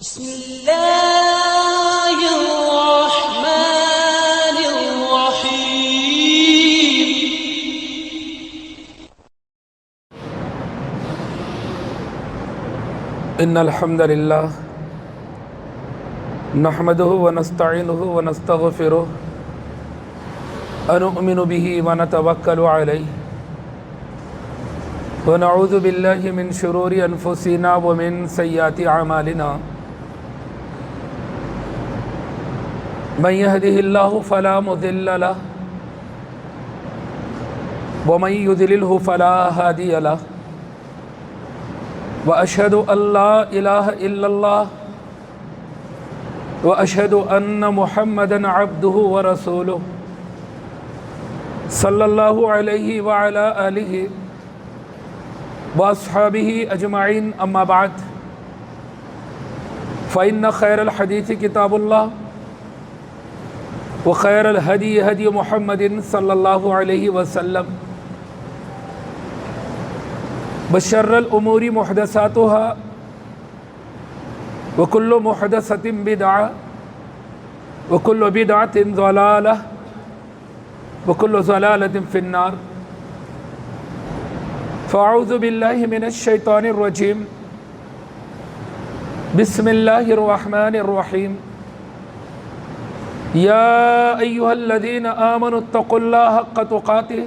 بسم الله الرحمن الرحيم. إن الحمد لله نحمده ونستعينه ونستغفره ونؤمن به ونتوكل عليه ونعوذ بالله من شرور أنفسنا ومن سيئات أعمالنا من يهده الله فلا مضل له ومن يضلله فلا هادي له وأشهد أن لا إله إلا الله وأشهد أن محمدًا عبده ورسوله صلى الله عليه وعلى آله وأصحابه أجمعين. أما بعد فإن خير الحديث كتاب الله وخير الهدي هدي محمد صلى الله عليه وسلم وشر الأمور محدثاتها وكل محدثة بدعة وكل بدعة ضلالة وكل ضلالة في النار. فأعوذ بالله من الشيطان الرجيم. بسم الله الرحمن الرحيم. يا أيها الذين آمنوا اتقوا الله حق تقاته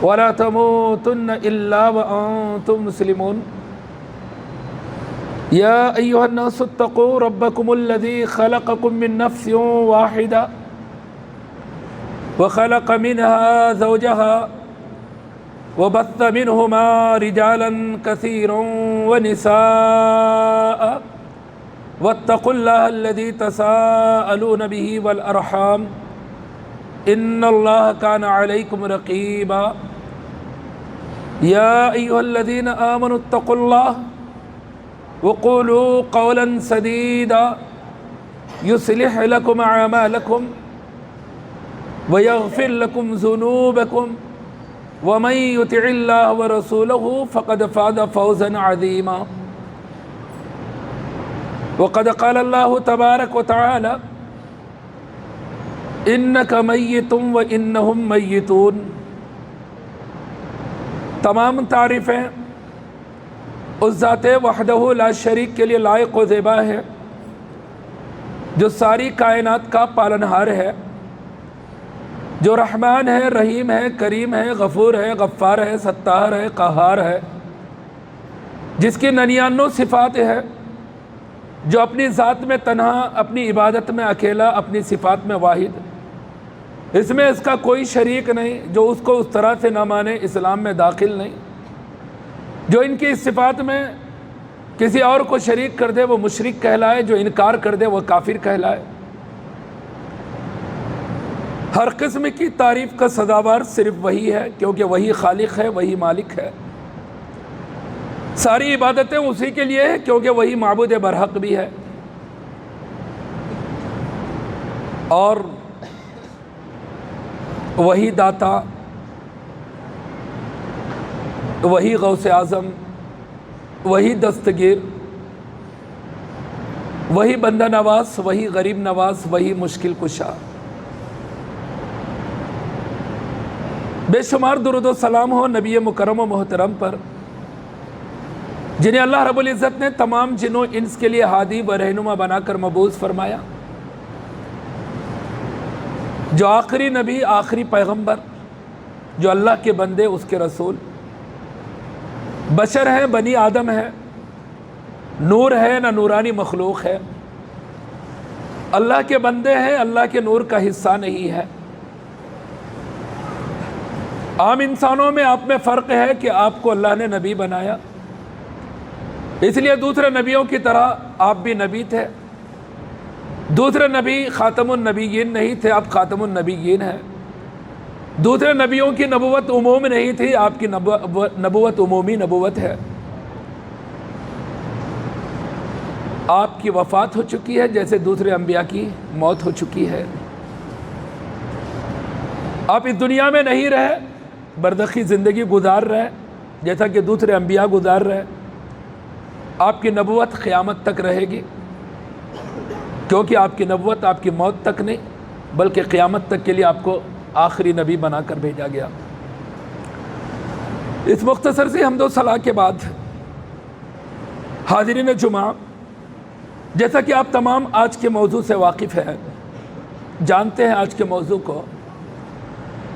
ولا تموتن إلا وأنتم مسلمون. يا أيها الناس اتقوا ربكم الذي خلقكم من نفس واحدة وخلق منها زوجها وبث منهما رجالا كثيرا ونساء واتقوا الله الذي تساءلون به والأرحام إن الله كان عليكم رقيبا. يا أيها الذين آمنوا اتقوا الله وقولوا قولا سديدا يصلح لكم أعمالكم ويغفر لكم ذنوبكم ومن يطع الله ورسوله فقد فاز فوزا عظيما. وقد قال الله تبارك وتعالى إنك ميت وإنهم ميتون. تمام تعریفیں اس ذات وحدہ لا شریک کے لیے لائق و زیبا ہے جو ساری کائنات کا پالنہار ہے، جو رحمان ہے، رحیم ہے، کریم ہے، غفور ہے، غفار ہے، ستار ہے، قہار ہے، جس کی 99 صفات ہے، جو اپنی ذات میں تنہا، اپنی عبادت میں اکیلا، اپنی صفات میں واحد، اس میں اس کا کوئی شریک نہیں، جو اس کو اس طرح سے نہ مانے اسلام میں داخل نہیں، جو ان کی اس صفات میں کسی اور کو شریک کر دے وہ مشرک کہلائے، جو انکار کر دے وہ کافر کہلائے. ہر قسم کی تعریف کا سزاوار صرف وہی ہے، کیونکہ وہی خالق ہے، وہی مالک ہے. ساری عبادتیں اسی کے لیے ہیں، کیونکہ وہی معبود برحق بھی ہے. اور وہی داتا، وہی غوث اعظم، وہی دستگیر، وہی بندہ نواز، وہی غریب نواز، وہی مشکل کشا. بے شمار درود و سلام ہو نبی مکرم و محترم پر، جنہیں اللہ رب العزت نے تمام جن و انس کے لیے ہادی و رہنما بنا کر مبعوث فرمایا، جو آخری نبی، آخری پیغمبر، جو اللہ کے بندے، اس کے رسول، بشر ہیں، بنی آدم ہے، نور ہے نہ نورانی مخلوق ہے، اللہ کے بندے ہیں، اللہ کے نور کا حصہ نہیں ہے. عام انسانوں میں آپ میں فرق ہے کہ آپ کو اللہ نے نبی بنایا، اس لیے دوسرے نبیوں کی طرح آپ بھی نبی تھے. دوسرے نبی خاتم النبیین نہیں تھے، آپ خاتم النبیین ہیں. دوسرے نبیوں کی نبوت عموم نہیں تھی، آپ کی نبوت عمومی نبوت ہے. آپ کی وفات ہو چکی ہے جیسے دوسرے انبیاء کی موت ہو چکی ہے. آپ اس دنیا میں نہیں رہے، برزخی زندگی گزار رہے جیسا کہ دوسرے انبیاء گزار رہے. آپ کی نبوت قیامت تک رہے گی، کیونکہ آپ کی نبوت آپ کی موت تک نہیں بلکہ قیامت تک کے لیے آپ کو آخری نبی بنا کر بھیجا گیا۔ اس مختصر سی حمد و ثنا کے بعد حاضرین جمعہ، جیسا کہ آپ تمام آج کے موضوع سے واقف ہیں، جانتے ہیں آج کے موضوع کو۔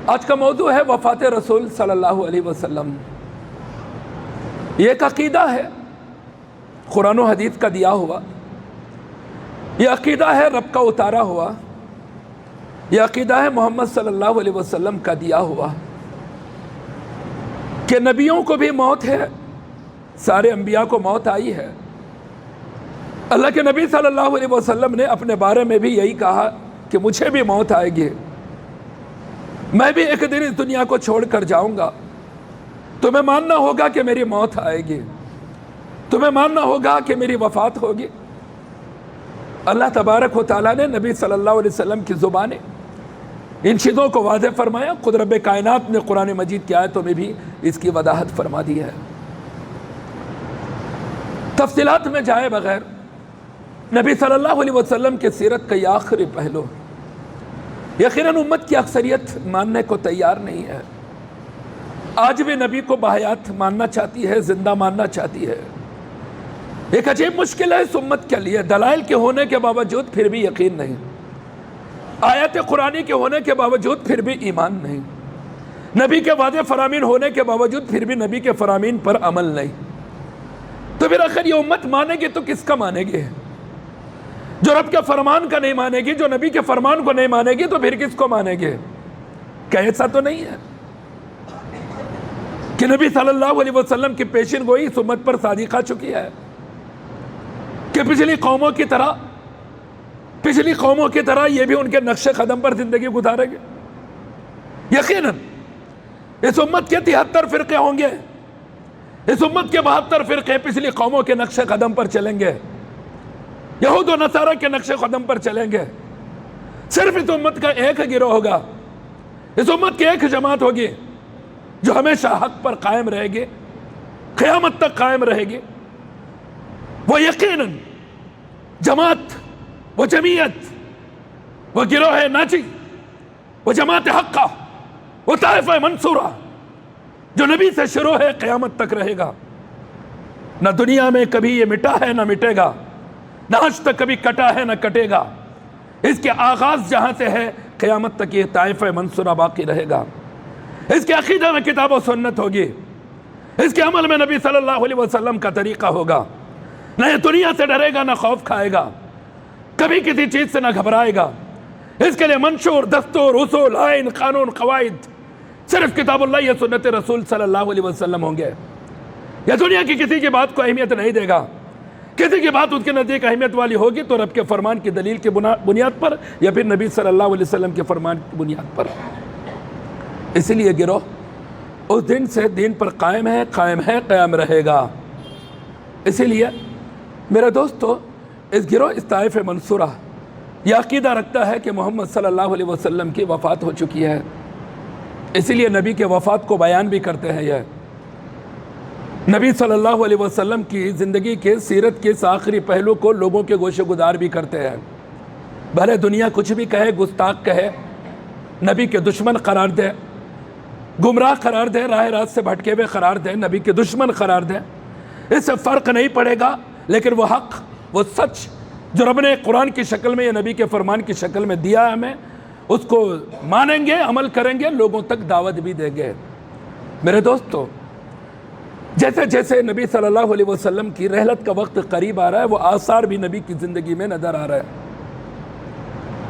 آج کا موضوع ہے وفات رسول صلی اللہ علیہ وسلم۔ یہ ایک عقیدہ ہے قرآن و حدیث کا دیا ہوا، یہ عقیدہ ہے رب کا اتارا ہوا، یہ عقیدہ ہے محمد صلی اللہ علیہ وسلم کا دیا ہوا کہ نبیوں کو بھی موت ہے، سارے انبیاء کو موت آئی ہے۔ اللہ کے نبی صلی اللہ علیہ وسلم نے اپنے بارے میں بھی یہی کہا کہ مجھے بھی موت آئے گی، میں بھی ایک دن اس دنیا کو چھوڑ کر جاؤں گا، تمہیں ماننا ہوگا کہ میری موت آئے گی، تمہیں ماننا ہوگا کہ میری وفات ہوگی۔ اللہ تبارک و تعالیٰ نے نبی صلی اللہ علیہ وسلم کی زبانیں ان چیزوں کو واضح فرمایا۔ خود رب کائنات نے قرآن مجید کی آیتوں میں بھی اس کی وضاحت فرما دی ہے۔ تفصیلات میں جائے بغیر نبی صلی اللہ علیہ وسلم کی سیرت کا یہ آخری پہلو یقیناً امت کی اکثریت ماننے کو تیار نہیں ہے، آج بھی نبی کو باحیات ماننا چاہتی ہے، زندہ ماننا چاہتی ہے۔ ایک عجیب مشکل ہے اس امت کے لیے، دلائل کے ہونے کے باوجود پھر بھی یقین نہیں، آیات قرآنی کے ہونے کے باوجود پھر بھی ایمان نہیں، نبی کے وعدے فرامین ہونے کے باوجود پھر بھی نبی کے فرامین پر عمل نہیں۔ تو پھر آخر یہ امت مانے گی تو کس کا مانے گی؟ جو رب کے فرمان کا نہیں مانے گی، جو نبی کے فرمان کو نہیں مانے گی تو پھر کس کو مانے گی؟ کہ ایسا تو نہیں ہے کہ نبی صلی اللہ علیہ وسلم کی پیشن گوئی اس امت پر صادق آ چکی ہے کہ پچھلی قوموں کی طرح یہ بھی ان کے نقش قدم پر زندگی گزارے گے۔ یقیناً اس امت کے 73 فرقے ہوں گے، اس امت کے 72 فرقے پچھلی قوموں کے نقش قدم پر چلیں گے، یہود و نصارہ کے نقش قدم پر چلیں گے۔ صرف اس امت کا ایک گروہ ہوگا، اس امت کی ایک جماعت ہوگی جو ہمیشہ حق پر قائم رہے گی، قیامت تک قائم رہے گی۔ وہ یقیناً جماعت، وہ جمعیت، وہ گروہ ناجی، وہ جماعت حقہ، وہ طائفہ منصورہ جو نبی سے شروع ہے قیامت تک رہے گا۔ نہ دنیا میں کبھی یہ مٹا ہے نہ مٹے گا، نہ آج تک کبھی کٹا ہے نہ کٹے گا۔ اس کے آغاز جہاں سے ہے قیامت تک یہ طائفہ منصورہ باقی رہے گا۔ اس کے عقیدہ میں کتاب و سنت ہوگی، اس کے عمل میں نبی صلی اللہ علیہ وسلم کا طریقہ ہوگا۔ نہ یہ دنیا سے ڈرے گا، نہ خوف کھائے گا، کبھی کسی چیز سے نہ گھبرائے گا۔ اس کے لیے منشور، دستور، اصول، آئین، قانون، قواعد صرف کتاب اللہ یا سنت رسول صلی اللہ علیہ وسلم ہوں گے۔ یہ دنیا کی کسی کی بات کو اہمیت نہیں دے گا، کسی کی بات اس کے نزدیک اہمیت والی ہوگی تو رب کے فرمان کی دلیل کی بنیاد پر یا پھر نبی صلی اللہ علیہ وسلم کے فرمان کی بنیاد پر۔ اسی لیے گروہ اس دن سے دین پر قائم ہے، قیام رہے گا۔ اسی لیے میرے دوستو، اس گروہ اس طائفہ منصورہ یہ عقیدہ رکھتا ہے کہ محمد صلی اللہ علیہ وسلم کی وفات ہو چکی ہے، اسی لیے نبی کے وفات کو بیان بھی کرتے ہیں۔ یہ نبی صلی اللہ علیہ وسلم کی زندگی کے سیرت کے اس آخری پہلو کو لوگوں کے گوشے گزار بھی کرتے ہیں، بھلے دنیا کچھ بھی کہے، گستاخ کہے، نبی کے دشمن قرار دے، گمراہ قرار دے، راہ راست سے بھٹکے ہوئے قرار دے، نبی کے دشمن قرار دے، اس سے فرق نہیں پڑے گا۔ لیکن وہ حق، وہ سچ جو رب نے قرآن کی شکل میں یا نبی کے فرمان کی شکل میں دیا ہے ہمیں، اس کو مانیں گے، عمل کریں گے، لوگوں تک دعوت بھی دیں گے۔ میرے دوستو، جیسے جیسے نبی صلی اللہ علیہ وسلم کی رحلت کا وقت قریب آ رہا ہے، وہ آثار بھی نبی کی زندگی میں نظر آ رہا ہے۔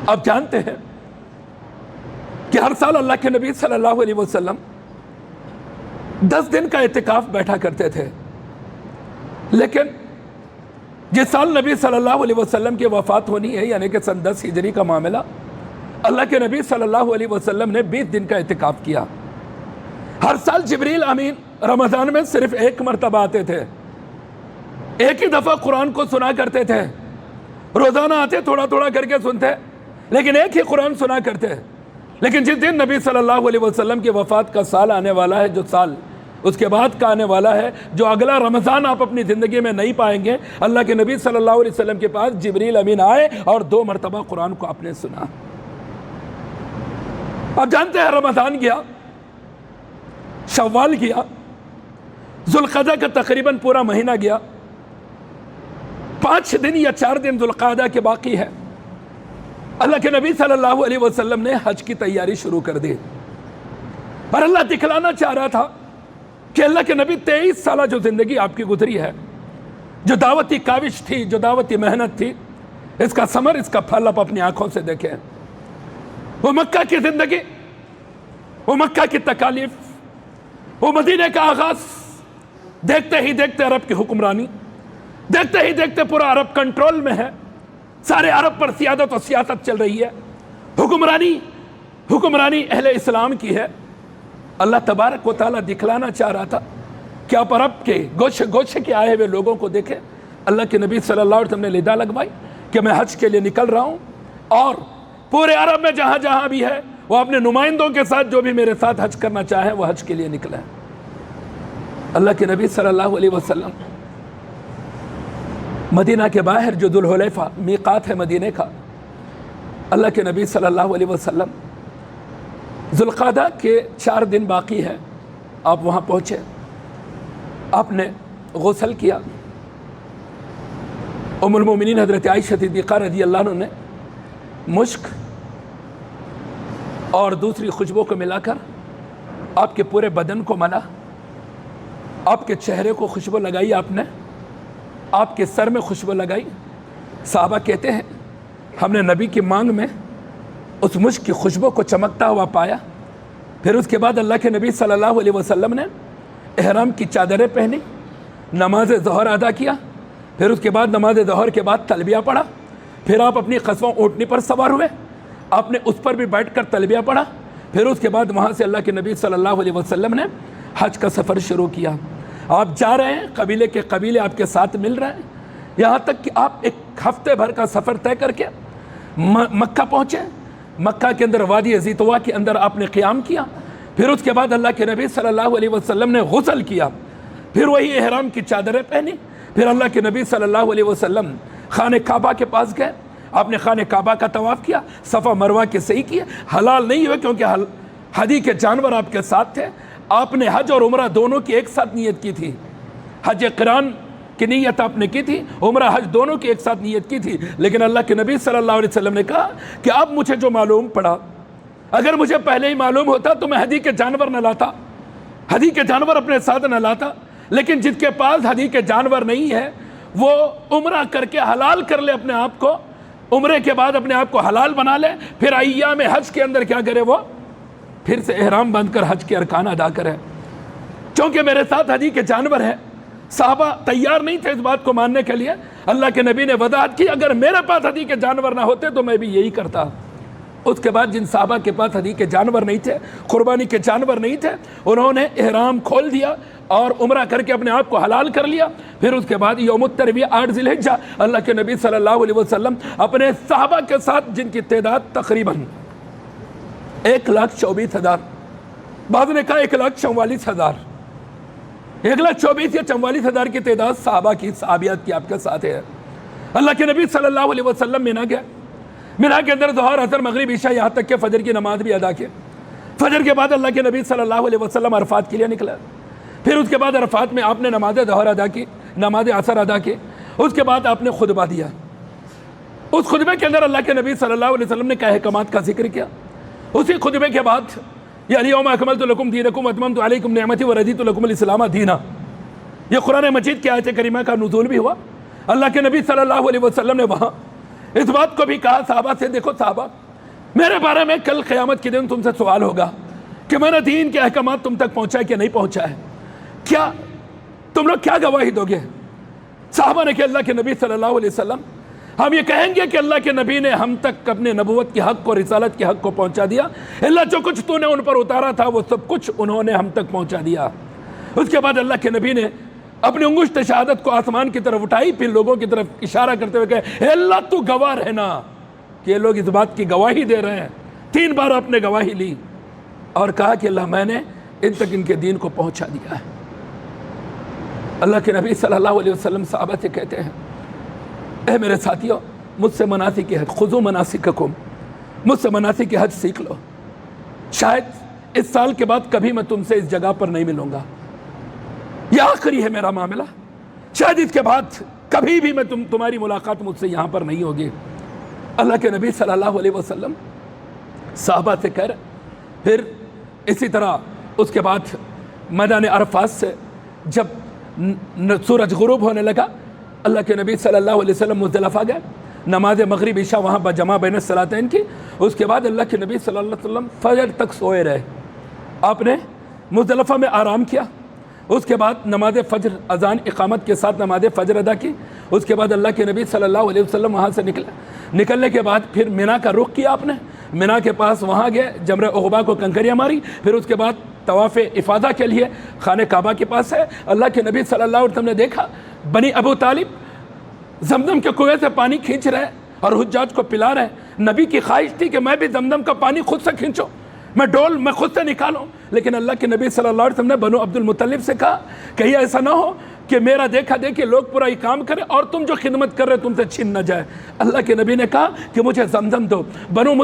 آپ جانتے ہیں کہ ہر سال اللہ کے نبی صلی اللہ علیہ وسلم 10 دن کا اعتکاف بیٹھا کرتے تھے، لیکن جس سال نبی صلی اللہ علیہ وسلم کی وفات ہونی ہے، یعنی کہ سن 10 ہجری کا معاملہ، اللہ کے نبی صلی اللہ علیہ وسلم نے 20 دن کا اعتکاف کیا۔ ہر سال جبریل امین رمضان میں صرف ایک مرتبہ آتے تھے، ایک ہی دفعہ قرآن کو سنا کرتے تھے، روزانہ آتے، تھوڑا تھوڑا کر کے سنتے، لیکن ایک ہی قرآن سنا کرتے۔ لیکن جس دن نبی صلی اللہ علیہ وسلم کی وفات کا سال آنے والا ہے، جو سال اس کے بعد کا آنے والا ہے جو اگلا رمضان آپ اپنی زندگی میں نہیں پائیں گے۔ اللہ کے نبی صلی اللہ علیہ وسلم کے پاس جبریل امین آئے اور 2 مرتبہ قرآن کو آپ نے سنا۔ آپ جانتے ہیں رمضان گیا، شوال گیا، ذوالقعدہ کا تقریباً پورا مہینہ گیا، 5 دن یا 4 دن ذوالقعدہ کے باقی ہے۔ اللہ کے نبی صلی اللہ علیہ وسلم نے حج کی تیاری شروع کر دی، اور اللہ دکھلانا چاہ رہا تھا کہ اللہ کے نبی 23 سالہ جو زندگی آپ کی گزری ہے، جو دعوتی کاوش تھی، جو دعوتی محنت تھی، اس کا ثمر، اس کا پھل آپ اپنی آنکھوں سے دیکھیں۔ وہ مکہ کی زندگی، وہ مکہ کی تکالیف، وہ مدینہ کا آغاز، دیکھتے ہی دیکھتے عرب کی حکمرانی، دیکھتے ہی دیکھتے پورا عرب کنٹرول میں ہے، سارے عرب پر سیادت و سیاست چل رہی ہے، حکمرانی اہل اسلام کی ہے۔ اللہ تبارک و تعالیٰ دکھلانا چاہ رہا تھا کہ آپ عرب کے گوشے گوشے کے آئے ہوئے لوگوں کو دیکھیں۔ اللہ کے نبی صلی اللہ علیہ وسلم نے ندا لگوائی کہ میں حج کے لیے نکل رہا ہوں، اور پورے عرب میں جہاں جہاں بھی ہے وہ اپنے نمائندوں کے ساتھ جو بھی میرے ساتھ حج کرنا چاہیں وہ حج کے لیے نکلیں۔ اللہ کے نبی صلی اللہ علیہ وسلم مدینہ کے باہر جو ذوالحلیفہ میقات ہے مدینہ کا، اللہ کے نبی صلی اللہ علیہ وسلم ذوالقعدہ کے 4 دن باقی ہے، آپ وہاں پہنچے، آپ نے غسل کیا۔ ام المومنین حضرت عائشہ صدیقہ رضی اللہ عنہ نے مشک اور دوسری خوشبو کو ملا کر آپ کے پورے بدن کو ملا، آپ کے چہرے کو خوشبو لگائی، آپ نے آپ کے سر میں خوشبو لگائی۔ صحابہ کہتے ہیں ہم نے نبی کی مانگ میں اس مشک کی خوشبو کو چمکتا ہوا پایا۔ پھر اس کے بعد اللہ کے نبی صلی اللہ علیہ وسلم نے احرام کی چادریں پہنی، نماز ظہر ادا کیا، پھر اس کے بعد نماز ظہر کے بعد تلبیہ پڑھا، پھر آپ اپنی قصوہ اونٹنی پر سوار ہوئے، آپ نے اس پر بھی بیٹھ کر تلبیہ پڑھا، پھر اس کے بعد وہاں سے اللہ کے نبی صلی اللہ علیہ وسلم نے حج کا سفر شروع کیا۔ آپ جا رہے ہیں، قبیلے کے قبیلے آپ کے ساتھ مل رہے ہیں، یہاں تک کہ آپ 1 ہفتے بھر کا سفر طے کر کے مکہ پہنچے۔ مکہ کے اندر وادی ذی طویٰ کے اندر آپ نے قیام کیا، پھر اس کے بعد اللہ کے نبی صلی اللہ علیہ وسلم نے غسل کیا، پھر وہی احرام کی چادریں پہنی، پھر اللہ کے نبی صلی اللہ علیہ وسلم خانہ کعبہ کے پاس گئے، آپ نے خانہ کعبہ کا طواف کیا، صفا مروہ کے صحیح کیے، حلال نہیں ہوئے کیونکہ ہدی کے جانور آپ کے ساتھ تھے۔ آپ نے حج اور عمرہ دونوں کی ایک ساتھ نیت کی تھی، حج قران کی نیت آپ نے کی تھی، عمرہ حج دونوں کی ایک ساتھ نیت کی تھی، لیکن اللہ کے نبی صلی اللہ علیہ وسلم نے کہا کہ اب مجھے جو معلوم پڑا، اگر مجھے پہلے ہی معلوم ہوتا تو میں ہدی کے جانور نہ لاتا، ہدی کے جانور اپنے ساتھ نہ لاتا، لیکن جس کے پاس ہدی کے جانور نہیں ہے وہ عمرہ کر کے حلال کر لے اپنے آپ کو، عمرے کے بعد اپنے آپ کو حلال بنا لے، پھر ایام حج کے اندر کیا کرے، وہ پھر سے احرام باندھ کر حج کے ارکان ادا کرے، چونکہ میرے ساتھ ہدی کے جانور ہیں۔ صحابہ تیار نہیں تھے اس بات کو ماننے کے لیے، اللہ کے نبی نے وضاحت کی اگر میرے پاس ہدی کے جانور نہ ہوتے تو میں بھی یہی کرتا۔ اس کے بعد جن صحابہ کے پاس ہدی کے جانور نہیں تھے، قربانی کے جانور نہیں تھے، انہوں نے احرام کھول دیا اور عمرہ کر کے اپنے آپ کو حلال کر لیا۔ پھر اس کے بعد یوم الترویہ 8 ذی الحجہ اللہ کے نبی صلی اللہ علیہ وسلم اپنے صحابہ کے ساتھ، جن کی تعداد تقریباً 1,24,000، بعض نے کہا 1,44,000، 1,24,000 یا 44,000 کی تعداد صحابہ کی، صحابیات کی آپ کے ساتھ ہے۔ اللہ کے نبی صلی اللہ علیہ وسلم مینا گئے، مینا کے اندر ظہر، عصر، مغرب، عشاء، یہاں تک کہ فجر کی نماز بھی ادا کی۔ فجر کے بعد اللہ کے نبی صلی اللہ علیہ وسلم عرفات کے لیے نکلا، پھر اس کے بعد عرفات میں آپ نے نماز ظہر ادا کی، نماز عصر ادا کی، اس کے بعد آپ نے خطبہ دیا۔ اس خطبے کے اندر اللہ کے نبی صلی اللہ علیہ وسلم نے کئی احکامات کا ذکر کیا۔ اسی خطبے کے بعد یا الیوم اکملت لکم دینکم واتممت علیکم نعمتی ورضیت لکم الاسلام دینا، یہ قرآن مجید کی آیت کریمہ کا نزول بھی ہوا۔ اللہ کے نبی صلی اللہ علیہ وسلم نے وہاں اس بات کو بھی کہا صحابہ سے، دیکھو صحابہ، میرے بارے میں کل قیامت کے دن تم سے سوال ہوگا کہ میں نے دین کے احکامات تم تک پہنچا ہے کہ نہیں پہنچا ہے، کیا تم لوگ کیا گواہی دو گے؟ صحابہ نے کہ اللہ کے نبی صلی اللہ علیہ وسلم، ہم یہ کہیں گے کہ اللہ کے نبی نے ہم تک اپنے نبوت کے حق کو، رسالت کے حق کو پہنچا دیا، اللہ جو کچھ تو نے ان پر اتارا تھا وہ سب کچھ انہوں نے ہم تک پہنچا دیا۔ اس کے بعد اللہ کے نبی نے اپنی انگشت شہادت کو آسمان کی طرف اٹھائی، پھر لوگوں کی طرف اشارہ کرتے ہوئے کہے اے اللہ تو گواہ رہنا کہ یہ لوگ اس بات کی گواہی دے رہے ہیں۔ 3 بار آپ نے گواہی لی اور کہا کہ اللہ میں نے ان تک ان کے دین کو پہنچا دیا ہے۔ اللہ کے نبی صلی اللہ علیہ وسلم صحابہ سے کہتے ہیں، اے میرے ساتھیوں، مجھ سے مناسک حج، خذوا مناسککم، مجھ سے مناسک حج سیکھ لو، شاید اس سال کے بعد کبھی میں تم سے اس جگہ پر نہیں ملوں گا، یہ آخری ہے میرا معاملہ، شاید اس کے بعد کبھی بھی میں تمہاری ملاقات مجھ سے یہاں پر نہیں ہوگی۔ اللہ کے نبی صلی اللہ علیہ وسلم صحابہ سے کہہ رہے، پھر اسی طرح اس کے بعد میدان عرفات سے جب سورج غروب ہونے لگا، اللہ کے نبی صلی اللہ علیہ وسلم مزدلفہ گئے، نماز مغرب عشاء وہاں جمع بین الصلاتین کی، اس کے بعد اللہ کے نبی صلی اللہ علیہ وسلم فجر تک سوئے رہے، آپ نے مزدلفہ میں آرام کیا، اس کے بعد نماز فجر اذان اقامت کے ساتھ نماز فجر ادا کی، اس کے بعد اللہ کے نبی صلی اللہ علیہ وسلم وہاں سے نکلنے کے بعد پھر مینا کا رخ کیا، آپ نے مینا کے پاس وہاں گئے، جمرہ عقبہ کو کنکریاں ماری، پھر اس کے بعد طواف افاضہ کے لیے خانہ کعبہ کے پاس ہے۔ اللہ کے نبی صلی اللہ علیہ وسلم نے دیکھا بنی ابو طالب زمزم کے کنویں سے پانی کھینچ رہے اور حجاج کو پلا رہے ہیں۔ نبی کی خواہش تھی کہ میں بھی زمزم کا پانی خود سے کھینچوں، میں ڈول میں خود سے نکالوں، لیکن اللہ کے نبی صلی اللہ علیہ وسلم نے بنو عبد المطلب سے کہا کہیں ایسا نہ ہو کہ میرا دیکھا دیکھے لوگ پورا ہی کام کریں اور تم جو خدمت کر رہے تم سے چھین نہ جائے۔ اللہ کے نبی نے کہا کہ مجھے زمزم دو۔ بنو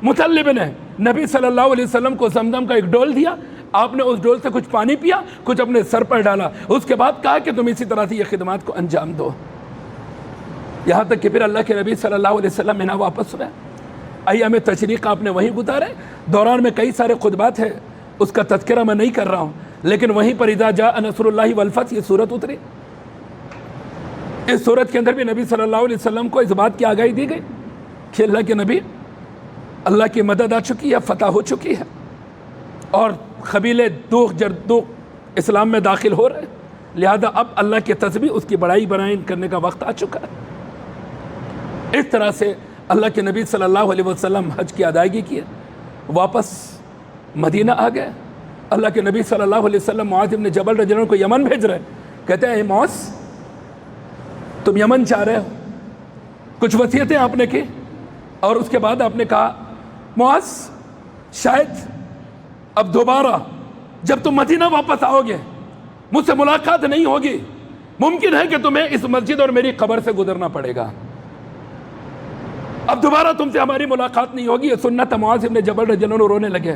مطلب نے نبی صلی اللہ علیہ وسلم کو زمزم کا ایک ڈول دیا، آپ نے اس ڈول سے کچھ پانی پیا، کچھ اپنے سر پر ڈالا، اس کے بعد کہا کہ تم اسی طرح سے یہ خدمات کو انجام دو، یہاں تک کہ پھر اللہ کے نبی صلی اللہ علیہ وسلم مینا واپس ہوئے۔ ایام تشریق آپ نے وہیں گزارے، دوران میں کئی سارے خطبات ہیں، اس کا تذکرہ میں نہیں کر رہا ہوں، لیکن وہیں پر اذا جاء نصر اللہ والفتح یہ صورت اتری۔ اس صورت کے اندر بھی نبی صلی اللہ علیہ وسلم کو اس بات کی آگاہی دی گئی کہ اللہ کے نبی، اللہ کی مدد آ چکی ہے، فتح ہو چکی ہے، اور قبیلے دوغ جردوغ اسلام میں داخل ہو رہے، لہذا اب اللہ کے تسبیح اس کی بڑائی کرنے کا وقت آ چکا ہے۔ اس طرح سے اللہ کے نبی صلی اللہ علیہ وسلم حج کی ادائیگی کیے، واپس مدینہ آ گئے۔ اللہ کے نبی صلی اللہ علیہ وسلم معاذ بن جبل رضی اللہ عنہ کو یمن بھیج رہے، کہتے ہیں اے معاذ تم یمن جا رہے ہو، کچھ وصیتیں آپ نے کی، اور اس کے بعد آپ نے کہا معاذ شاید اب دوبارہ جب تم مدینہ واپس آؤ گے مجھ سے ملاقات نہیں ہوگی، ممکن ہے کہ تمہیں اس مسجد اور میری قبر سے گزرنا پڑے گا، اب دوبارہ تم سے ہماری ملاقات نہیں ہوگی، یہ سنت معاذ بن جبل رضی اللہ عنہ رونے لگے۔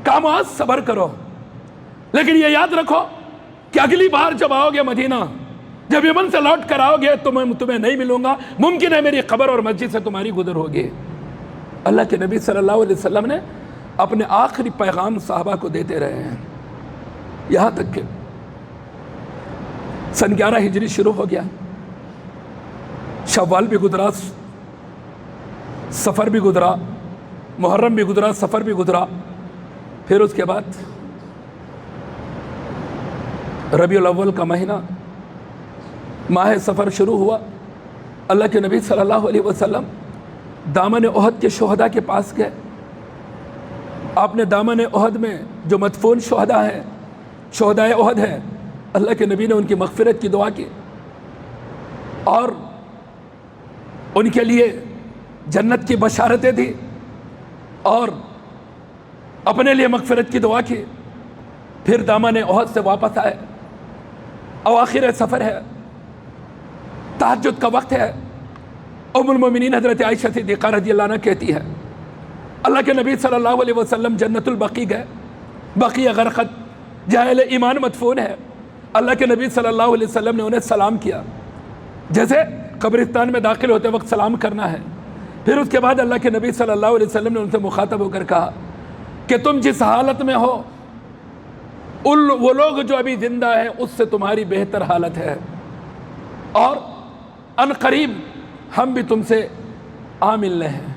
کہا معاذ صبر کرو، لیکن یہ یاد رکھو کہ اگلی بار جب آؤ گے مدینہ، جب یمن سے لوٹ کر آؤ گے تمہیں نہیں ملوں گا، ممکن ہے میری قبر اور مسجد سے تمہاری گزر ہوگی۔ اللہ کے نبی صلی اللہ علیہ وسلم نے اپنے آخری پیغام صحابہ کو دیتے رہے ہیں، یہاں تک کہ سن 11 ہجری شروع ہو گیا، شوال بھی گزرا، سفر بھی گزرا، محرم بھی گزرا، سفر بھی گزرا، پھر اس کے بعد ربیع الاول کا مہینہ، ماہ سفر شروع ہوا۔ اللہ کے نبی صلی اللہ علیہ وسلم دامن احد کے شہداء کے پاس گئے، آپ نے دامن احد میں جو مدفون شہداء ہیں، شہداء احد ہیں، اللہ کے نبی نے ان کی مغفرت کی دعا کی اور ان کے لیے جنت کی بشارتیں دی اور اپنے لیے مغفرت کی دعا کی۔ پھر دامن احد سے واپس آئے، اواخر سفر ہے، تہجد کا وقت ہے، ام المومنین حضرت عائشہ صدیقہ رضی اللہ عنہ کہتی ہے اللہ کے نبی صلی اللہ علیہ وسلم جنت البقیع گئے، بقیع غرقد جہاں اہل ایمان مدفون ہے، اللہ کے نبی صلی اللہ علیہ وسلم نے انہیں سلام کیا جیسے قبرستان میں داخل ہوتے وقت سلام کرنا ہے۔ پھر اس کے بعد اللہ کے نبی صلی اللہ علیہ وسلم نے ان سے مخاطب ہو کر کہا کہ تم جس حالت میں ہو وہ لوگ جو ابھی زندہ ہیں اس سے تمہاری بہتر حالت ہے، اور ان قریب ہم بھی تم سے آ ملنے ہیں،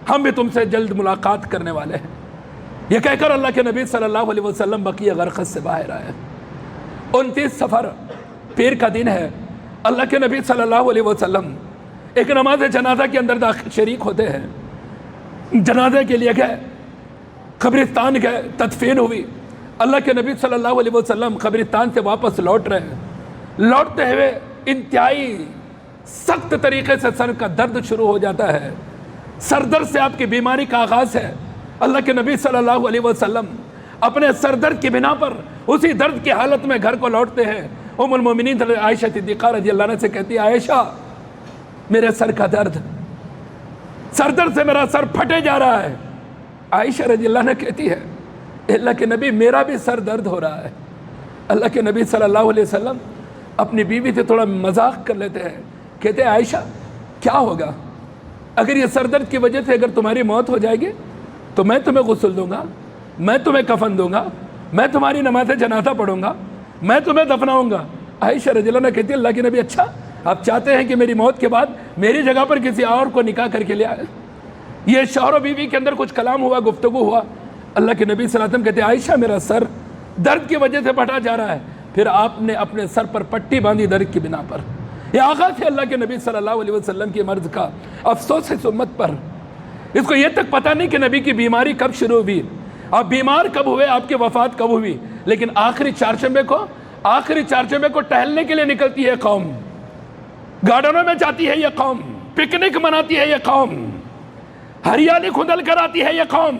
ہم بھی تم سے جلد ملاقات کرنے والے ہیں۔ یہ کہہ کر اللہ کے نبی صلی اللہ علیہ وسلم بقیع غرقد سے باہر آئے۔ 29 سفر پیر کا دن ہے، اللہ کے نبی صلی اللہ علیہ وسلم ایک نماز جنازہ کے اندر شریک ہوتے ہیں، جنازے کے لیے گئے، قبرستان گئے، تدفین ہوئی، اللہ کے نبی صلی اللہ علیہ وسلم قبرستان سے واپس لوٹ رہے ہیں، لوٹتے ہوئے انتہائی سخت طریقے سے سر کا درد شروع ہو جاتا ہے، سر درد سے آپ کی بیماری کا آغاز ہے، اللہ کے نبی صلی اللہ علیہ وسلم اپنے سر درد کی بنا پر اسی درد کی حالت میں گھر کو لوٹتے ہیں. ام المومنین عائشہ صدیقہ رضی اللہ عنہ سے کہتی ہے عائشہ میرے سر کا درد، سر درد سے میرا سر پھٹے جا رہا ہے. عائشہ رضی اللہ عنہ کہتی ہے اللہ کے نبی میرا بھی سر درد ہو رہا ہے. اللہ کے نبی صلی اللہ علیہ وسلم اپنی بیوی سے تھوڑا مذاق کر لیتے ہیں، کہتے ہیں عائشہ کیا ہوگا، اگر یہ سر درد کی وجہ سے اگر تمہاری موت ہو جائے گی تو میں تمہیں غسل دوں گا، میں تمہیں کفن دوں گا، میں تمہاری نماز جنازہ پڑھوں گا، میں تمہیں دفناؤں گا. عائشہ رضی اللہ عنہ کہتی ہے اللہ کے نبی اچھا آپ چاہتے ہیں کہ میری موت کے بعد میری جگہ پر کسی اور کو نکاح کر کے لے آئے. یہ شوہر و بیوی کے اندر کچھ کلام ہوا، گفتگو ہوا. اللہ کے نبی صلی اللہ علیہ وسلم کہتے ہیں عائشہ میرا سر درد کی وجہ سے پھٹا جا رہا ہے. پھر آپ نے اپنے سر پر پٹی باندھی درد کی بنا پر. یہ آغاز تھے اللہ کے نبی صلی اللہ علیہ وسلم کی مرض کا. افسوس ہے اس امت پر، اس کو یہ تک پتہ نہیں کہ نبی کی بیماری کب شروع ہوئی، آپ بیمار کب ہوئے، آپ کی وفات کب ہوئی. لیکن آخری چارچنبے کو ٹہلنے کے لیے نکلتی ہے قوم، گارڈنوں میں جاتی ہے یہ قوم، پکنک مناتی ہے یہ قوم، ہریالی کھدل کر آتی ہے یہ قوم،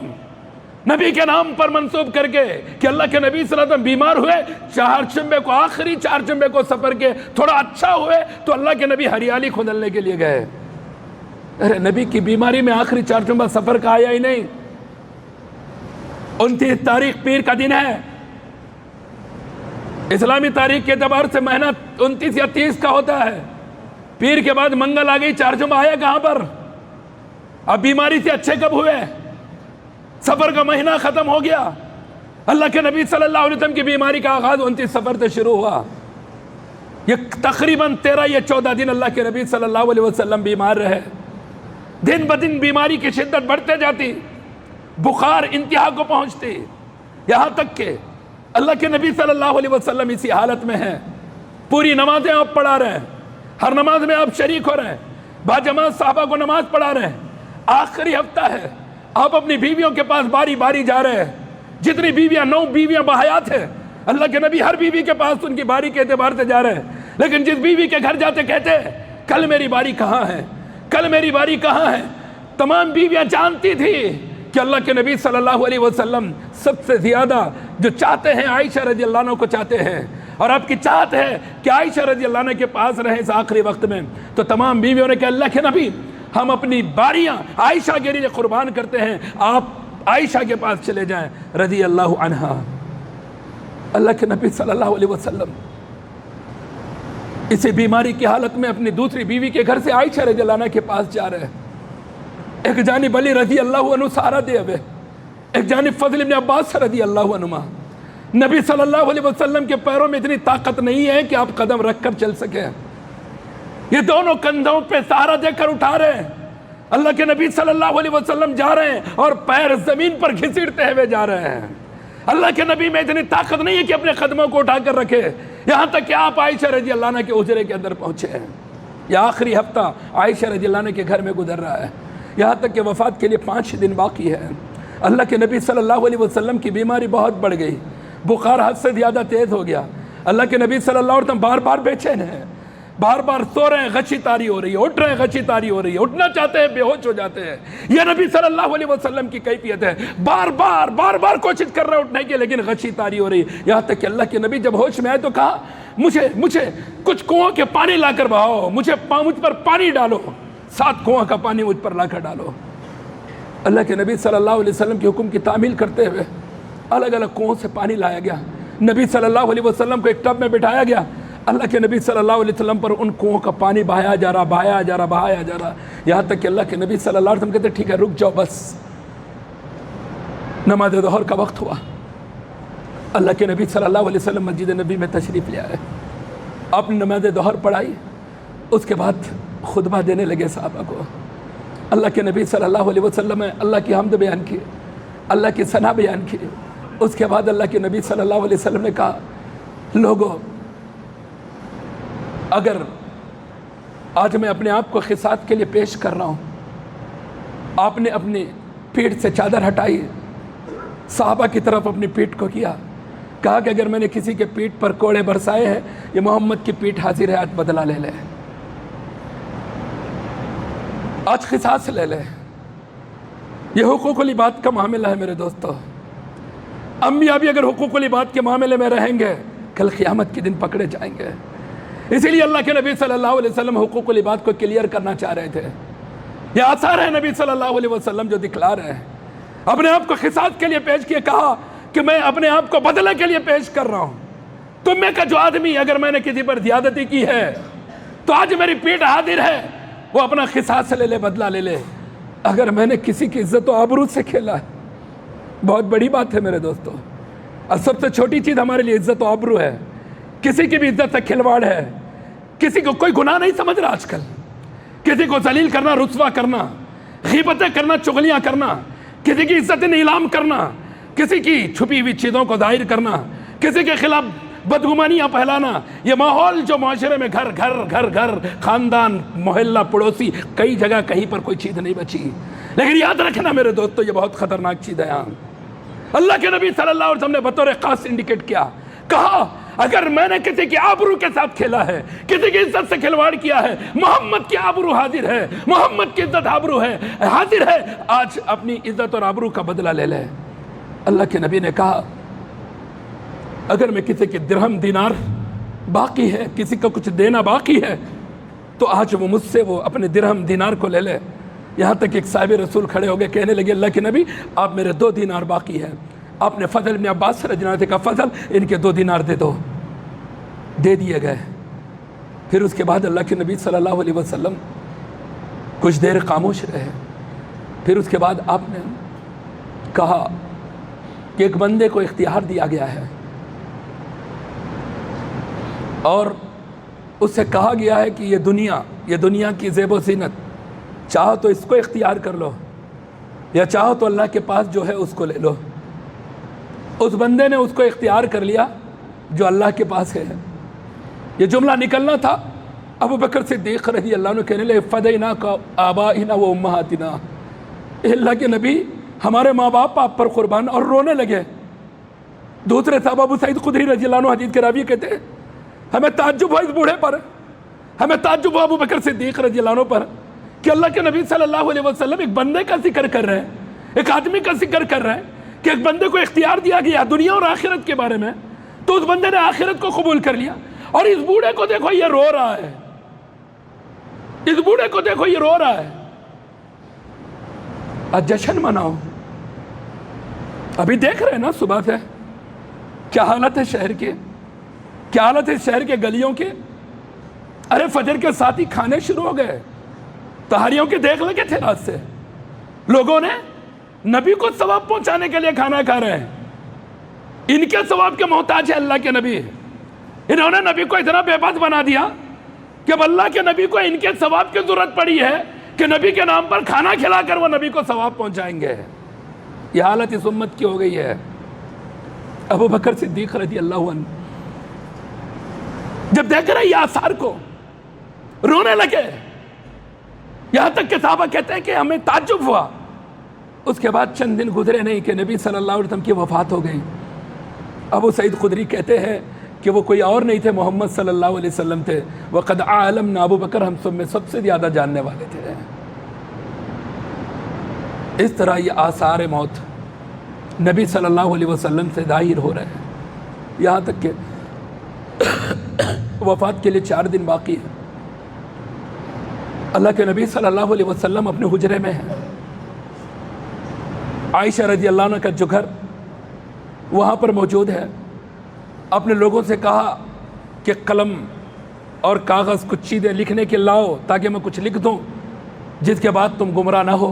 نبی کے نام پر منسوب کر کے کہ اللہ کے نبی صلی اللہ علیہ وسلم بیمار ہوئے چہارشنبے کو، آخری چہارشنبے کو سفر کے تھوڑا اچھا ہوئے تو اللہ کے نبی ہریالی کھدلنے کے لیے گئے. ارے نبی کی بیماری میں آخری چہارشنبہ سفر کا آیا ہی نہیں. 29 تاریخ پیر کا دن ہے، اسلامی تاریخ کے اعتبار سے مہینہ 29 یا 30 کا ہوتا ہے. پیر کے بعد منگل آ گئی، چہارشنبہ آیا کہاں پر؟ اب بیماری سے اچھے کب ہوئے؟ سفر کا مہینہ ختم ہو گیا. اللہ کے نبی صلی اللہ علیہ وسلم کی بیماری کا آغاز 29 سفر سے شروع ہوا. یہ تقریباً 13 یا 14 دن اللہ کے نبی صلی اللہ علیہ وسلم بیمار رہے. دن بدن بیماری کی شدت بڑھتے جاتی، بخار انتہا کو پہنچتی، یہاں تک کہ اللہ کے نبی صلی اللہ علیہ وسلم اسی حالت میں ہیں. پوری نمازیں آپ پڑھا رہے ہیں، ہر نماز میں آپ شریک ہو رہے ہیں، باجماعت صحابہ کو نماز پڑھا رہے ہیں. آخری ہفتہ ہے، آپ اپنی بیویوں کے پاس باری باری جا رہے ہیں. جتنی بیویاں 9 بیویاں بحیات ہیں، اللہ کے نبی ہر بیوی کے پاس ان کی باری کے اعتبار سے جا رہے ہیں. لیکن جس بیوی کے گھر جاتے کہتے ہیں کل میری باری کہاں ہے، کل میری باری کہاں ہے. تمام بیویاں جانتی تھی کہ اللہ کے نبی صلی اللہ علیہ وسلم سب سے زیادہ جو چاہتے ہیں عائشہ رضی اللہ عنہ کو چاہتے ہیں، اور آپ کی چاہت ہے کہ عائشہ رضی اللہ عنہ کے پاس رہیں اس آخری وقت میں. تو تمام بیویوں نے کہا اللہ کے نبی ہم اپنی باریاں عائشہ کے لیے قربان کرتے ہیں، آپ عائشہ کے پاس چلے جائیں رضی اللہ عنہا. اللہ کے نبی صلی اللہ علیہ وسلم اسی بیماری کی حالت میں اپنی دوسری بیوی کے گھر سے عائشہ رضی اللہ عنہ کے پاس جا رہے ہیں. ایک جانب علی رضی اللہ عنہ سہارا دے ہوئے، ایک جانب فضل ابن عباس رضی اللہ عنہما. نبی صلی اللہ علیہ وسلم کے پیروں میں اتنی طاقت نہیں ہے کہ آپ قدم رکھ کر چل سکیں. یہ دونوں کندھوں پہ سہارا دے کر اٹھا رہے ہیں. اللہ کے نبی صلی اللہ علیہ وسلم جا رہے ہیں اور پیر زمین پر گھسیٹتے ہوئے جا رہے ہیں. اللہ کے نبی میں اتنی طاقت نہیں ہے کہ اپنے قدموں کو اٹھا کر رکھے، یہاں تک کہ آپ عائشہ رضی اللہ عنہ کے حجرے کے اندر پہنچے ہیں. یہ آخری ہفتہ عائشہ رضی اللہ عنہ کے گھر میں گزر رہا ہے، یہاں تک کہ وفات کے لیے 5 دن باقی ہے. اللہ کے نبی صلی اللہ علیہ وسلم کی بیماری بہت بڑھ گئی، بخار حد سے زیادہ تیز ہو گیا. اللہ کے نبی صلی اللہ علیہ وسلم بار بار بے چین ہیں، بار بار سو رہے ہیں، غشی تاری ہو رہی ہے، اٹھ رہے ہیں، غشی تاری ہو رہی ہے، اٹھنا چاہتے ہیں، بے ہوش ہو جاتے ہیں. یہ نبی صلی اللہ علیہ وسلم کی کیفیت ہے، بار بار کوشش کر رہے ہیں اٹھنے کی لیکن غشی تاری ہو رہی ہے. یہاں تک کہ اللہ کے نبی جب ہوش میں آئے تو کہا مجھے کچھ کنووں کے پانی لا کر بہاؤ، مجھ پر پانی ڈالو، 7 کنواں کا پانی مجھ پر لا کر ڈالو. اللہ کے نبی صلی اللہ علیہ وسلم کے حکم کی تعمیل کرتے ہوئے الگ الگ کنووں سے پانی لایا گیا. نبی صلی اللہ علیہ وسلم کو ایک ٹب میں بٹھایا گیا. اللہ کے نبی صلی اللہ علیہ وسلم پر ان کنووں کا پانی بہایا جا رہا، یہاں تک کہ اللہ کے نبی صلی اللہ علیہ وسلم کہتے ٹھیک ہے رک جاؤ بس. نماز ظہر کا وقت ہوا. اللہ کے نبی صلی اللہ علیہ وسلم مسجد نبی میں تشریف لے آئے، آپ نے نماز ظہر پڑھائی، اس کے بعد خطبہ دینے لگے صحابہ کو. اللہ کے نبی صلی اللہ علیہ وسلم نے اللہ کی حمد بیان کی، اللہ کی ثنا بیان کی. اس کے بعد اللہ کے نبی صلی اللہ علیہ وسلم نے کہا لوگوں اگر آج میں اپنے آپ کو خسات کے لیے پیش کر رہا ہوں، آپ نے اپنی پیٹھ سے چادر ہٹائی، صحابہ کی طرف اپنی پیٹھ کو کیا، کہا کہ اگر میں نے کسی کے پیٹھ پر کوڑے برسائے ہیں یہ محمد کی پیٹھ حاضر ہے، آج بدلہ لے لے، آج قصاص لے لے. یہ حقوق العباد کا معاملہ ہے میرے دوستو. انبیاء بھی اگر حقوق العباد کے معاملے میں رہیں گے کل قیامت کے دن پکڑے جائیں گے. اسی لیے اللہ کے نبی صلی اللہ علیہ وسلم حقوق العباد کو کلیئر کرنا چاہ رہے تھے. یہ آثار ہے نبی صلی اللہ علیہ وسلم جو دکھلا رہے ہیں. اپنے آپ کو قصاص کے لیے پیش کیے, کہا کہ میں اپنے آپ کو بدلے کے لیے پیش کر رہا ہوں. تم میں کا جو آدمی اگر میں نے کسی پر زیادتی کی ہے تو آج میری پیٹھ حاضر ہے, وہ اپنا قصاص لے لے, بدلہ لے لے. اگر میں نے کسی کی عزت و آبرو سے کھیلا ہے, بہت بڑی بات ہے میرے دوستو. اور سب سے چھوٹی چیز ہمارے لیے عزت و آبرو ہے. کسی کی بھی عزت سے کھلواڑ ہے, کسی کو کوئی گناہ نہیں سمجھ رہا آج کل. کسی کو ذلیل کرنا, رسوا کرنا, غیبتیں کرنا, چغلیاں کرنا, کسی کی عزت نیلام کرنا, کسی کی چھپی ہوئی چیزوں کو ظاہر کرنا, کسی کے خلاف بدگمانیاں پھیلانا, یہ ماحول جو معاشرے میں گھر گھر گھر گھر, خاندان, محلہ, پڑوسی, کئی جگہ کہیں پر کوئی چیز نہیں بچی. لیکن یاد رکھنا میرے دوستو, یہ بہت خطرناک چیز ہے. یہاں اللہ کے نبی صلی اللہ علیہ وسلم نے بطور خاص انڈیکیٹ کیا, کہا اگر میں نے کسی کی آبرو کے ساتھ کھیلا ہے, کسی کی عزت سے کھلواڑ کیا ہے, محمد کی آبرو حاضر ہے, محمد کی عزت آبرو ہے, حاضر ہے, آج اپنی عزت اور آبرو کا بدلہ لے لے. اللہ کے نبی نے کہا اگر میں کسی کے درہم دینار باقی ہے, کسی کا کچھ دینا باقی ہے, تو آج وہ مجھ سے وہ اپنے درہم دینار کو لے لے. یہاں تک ایک صاحب رسول کھڑے ہو گئے, کہنے لگے اللہ کے نبی آپ میرے 2 دینار باقی ہیں. آپ نے فضل بن عباس رضی اللہ عنہ کا فضل ان کے 2 دینار دے دو. دے دیے گئے. پھر اس کے بعد اللہ کے نبی صلی اللہ علیہ وسلم کچھ دیر خاموش رہے. پھر اس کے بعد آپ نے کہا کہ ایک بندے کو اختیار دیا گیا ہے اور اس سے کہا گیا ہے کہ یہ دنیا کی زیب و زینت, چاہو تو اس کو اختیار کر لو یا چاہو تو اللہ کے پاس جو ہے اس کو لے لو. اس بندے نے اس کو اختیار کر لیا جو اللہ کے پاس ہے. یہ جملہ نکلنا تھا, ابو بکر صدیق رضی اللہ عنہ کہنے لگے فدیناک آبائنا و امہاتنا, اللہ کے نبی ہمارے ماں باپ آپ پر قربان, اور رونے لگے. دوسرے صاحب ابو سعید خدری رضی اللہ عنہ حدیث کے راوی کہتے ہیں ہمیں تعجب ہوا اس بوڑھے پر, ہمیں تعجب ہوا ابو بکر صدیق رضی اللہ عنہ پر کہ اللہ کے نبی صلی اللہ علیہ وسلم ایک بندے کا ذکر کر رہے ہیں, ایک آدمی کا ذکر کر رہے ہیں کہ ایک بندے کو اختیار دیا گیا دنیا اور آخرت کے بارے میں, تو اس بندے نے آخرت کو قبول کر لیا. اور اس بوڑھے کو دیکھو یہ رو رہا ہے, اس بوڑھے کو دیکھو یہ رو رہا ہے. آج جشن مناؤ. ابھی دیکھ رہے ہیں نا صبح سے کیا حالت ہے شہر کے, کیا حالت ہے شہر کے گلیوں کے. ارے فجر کے ساتھ ہی کھانے شروع ہو گئے, تہاریوں کے دیکھ لگے تھے رات سے. لوگوں نے نبی کو ثواب پہنچانے کے لیے کھانا کھا رہے ہیں. ان کے ثواب کے محتاج ہے اللہ کے نبی. انہوں نے نبی کو اتنا بے بس بنا دیا کہ اب اللہ کے نبی کو ان کے ثواب کی ضرورت پڑی ہے کہ نبی کے نام پر کھانا کھلا کر وہ نبی کو ثواب پہنچائیں گے. یہ حالت اس امت کی ہو گئی ہے. ابو بکر صدیق رضی اللہ عنہ جب دیکھ رہے یہ آثار کو رونے لگے, یہاں تک کہ صحابہ کہتے ہیں کہ ہمیں تعجب ہوا. اس کے بعد چند دن گزرے نہیں کہ نبی صلی اللہ علیہ وسلم کی وفات ہو گئی. ابو سعید خدری کہتے ہیں کہ وہ کوئی اور نہیں تھے, محمد صلی اللہ علیہ وسلم تھے. وقد عالمنا ابو بکر, ہم سب میں سب سے زیادہ جاننے والے تھے. اس طرح یہ آثار موت نبی صلی اللہ علیہ وسلم سے ظاہر ہو رہے ہیں. یہاں تک کہ وفات کے لیے 4 دن باقی ہیں. اللہ کے نبی صلی اللہ علیہ وسلم اپنے حجرے میں ہیں. عائشہ رضی اللہ عنہ کا جو گھر وہاں پر موجود ہے, اپنے لوگوں سے کہا کہ قلم اور کاغذ کچھ چیزیں لکھنے کے لاؤ تاکہ میں کچھ لکھ دوں جس کے بعد تم گمراہ نہ ہو.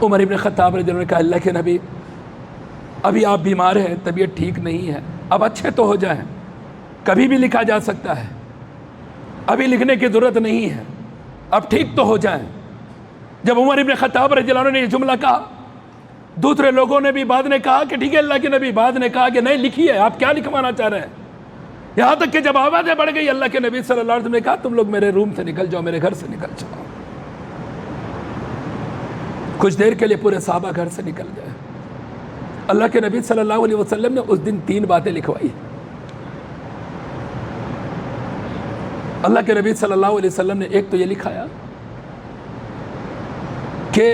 عمر ابن خطاب رضی اللہ عنہ نے کہا اللہ کے نبی ابھی آپ بیمار ہیں, طبیعت ٹھیک نہیں ہے, اب اچھے تو ہو جائیں, کبھی بھی لکھا جا سکتا ہے, ابھی لکھنے کی ضرورت نہیں ہے, اب ٹھیک تو ہو جائیں. جب عمر ابن خطاب رضی اللہ عنہ نے یہ جملہ کہا, دوسرے لوگوں نے بھی بعد نے کہا کہ ٹھیک ہے اللہ کے نبی, بعد نے کہا کہ نہیں لکھیے, آپ کیا لکھوانا چاہ رہے ہیں. یہاں تک کہ جب آوازیں بڑھ گئی اللہ کے نبی صلی اللہ علیہ وسلم نے کہا تم لوگ میرے روم سے نکل جاؤ, میرے گھر سے نکل جاؤ. کچھ دیر کے لیے پورے صحابہ گھر سے نکل گئے. اللہ کے نبی صلی اللہ علیہ وسلم نے اس دن 3 باتیں لکھوائی. اللہ کے نبی صلی اللہ علیہ وسلم نے ایک تو یہ لکھایا کہ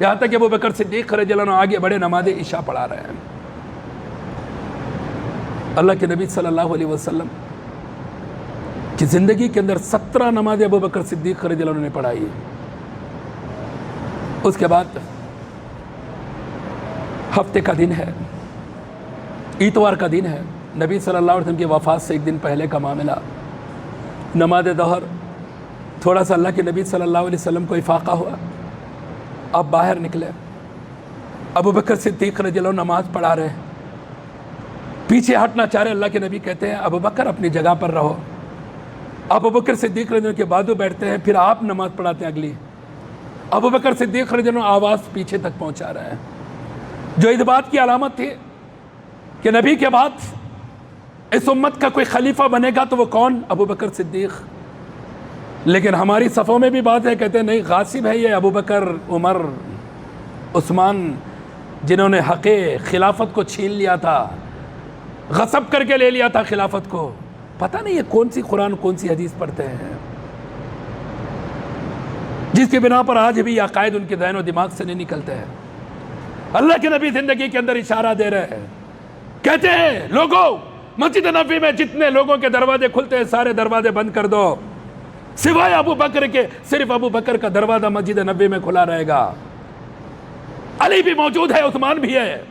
یہاں تک کہ ابو بکر صدیق رضی اللہ عنہ آگے بڑے نماز عشاء پڑھا رہے ہیں۔ اللہ کے نبی صلی اللہ علیہ وسلم کی زندگی کے اندر 17 نماز ابو بکر صدیق رضی اللہ عنہ نے پڑھائی۔ اس کے بعد ہفتے کا دن ہے، اتوار کا دن ہے، نبی صلی اللہ علیہ وسلم کی وفات سے ایک دن پہلے کا معاملہ، نماز ظہر تھوڑا سا اللہ کے نبی صلی اللہ علیہ وسلم کو افاقہ ہوا، اب باہر نکلے، ابو بکر صدیق رضی اللہ عنہ نماز پڑھا رہے ہیں، پیچھے ہٹنا چاہ رہے، اللہ کے نبی کہتے ہیں ابو بکر اپنی جگہ پر رہو، ابو بکر صدیق رضی اللہ عنہ کے بازو بیٹھتے ہیں، پھر آپ نماز پڑھاتے ہیں اگلی، ابو بکر صدیق رضی اللہ عنہ آواز پیچھے تک پہنچا رہے ہیں، جو اس بات کی علامت تھی کہ نبی کے بعد اس امت کا کوئی خلیفہ بنے گا تو وہ کون؟ ابو بکر صدیق۔ لیکن ہماری صفوں میں بھی بات ہے، کہتے ہیں نہیں، غاصب ہے یہ ابو بکر، عمر، عثمان، جنہوں نے حق خلافت کو چھین لیا تھا، غصب کر کے لے لیا تھا خلافت کو۔ پتہ نہیں یہ کون سی قرآن کون سی حدیث پڑھتے ہیں جس کی بنا پر آج بھی عقائد ان کے ذہن و دماغ سے نہیں نکلتے ہیں۔ اللہ کے نبی زندگی کے اندر اشارہ دے رہے ہیں، کہتے ہیں لوگوں، مسجد نبوی میں جتنے لوگوں کے دروازے کھلتے ہیں سارے دروازے بند کر دو، سوائے ابو بکر کے، صرف ابو بکر کا دروازہ مسجد نبوی میں کھلا رہے گا۔ علی بھی موجود ہے، عثمان بھی ہے،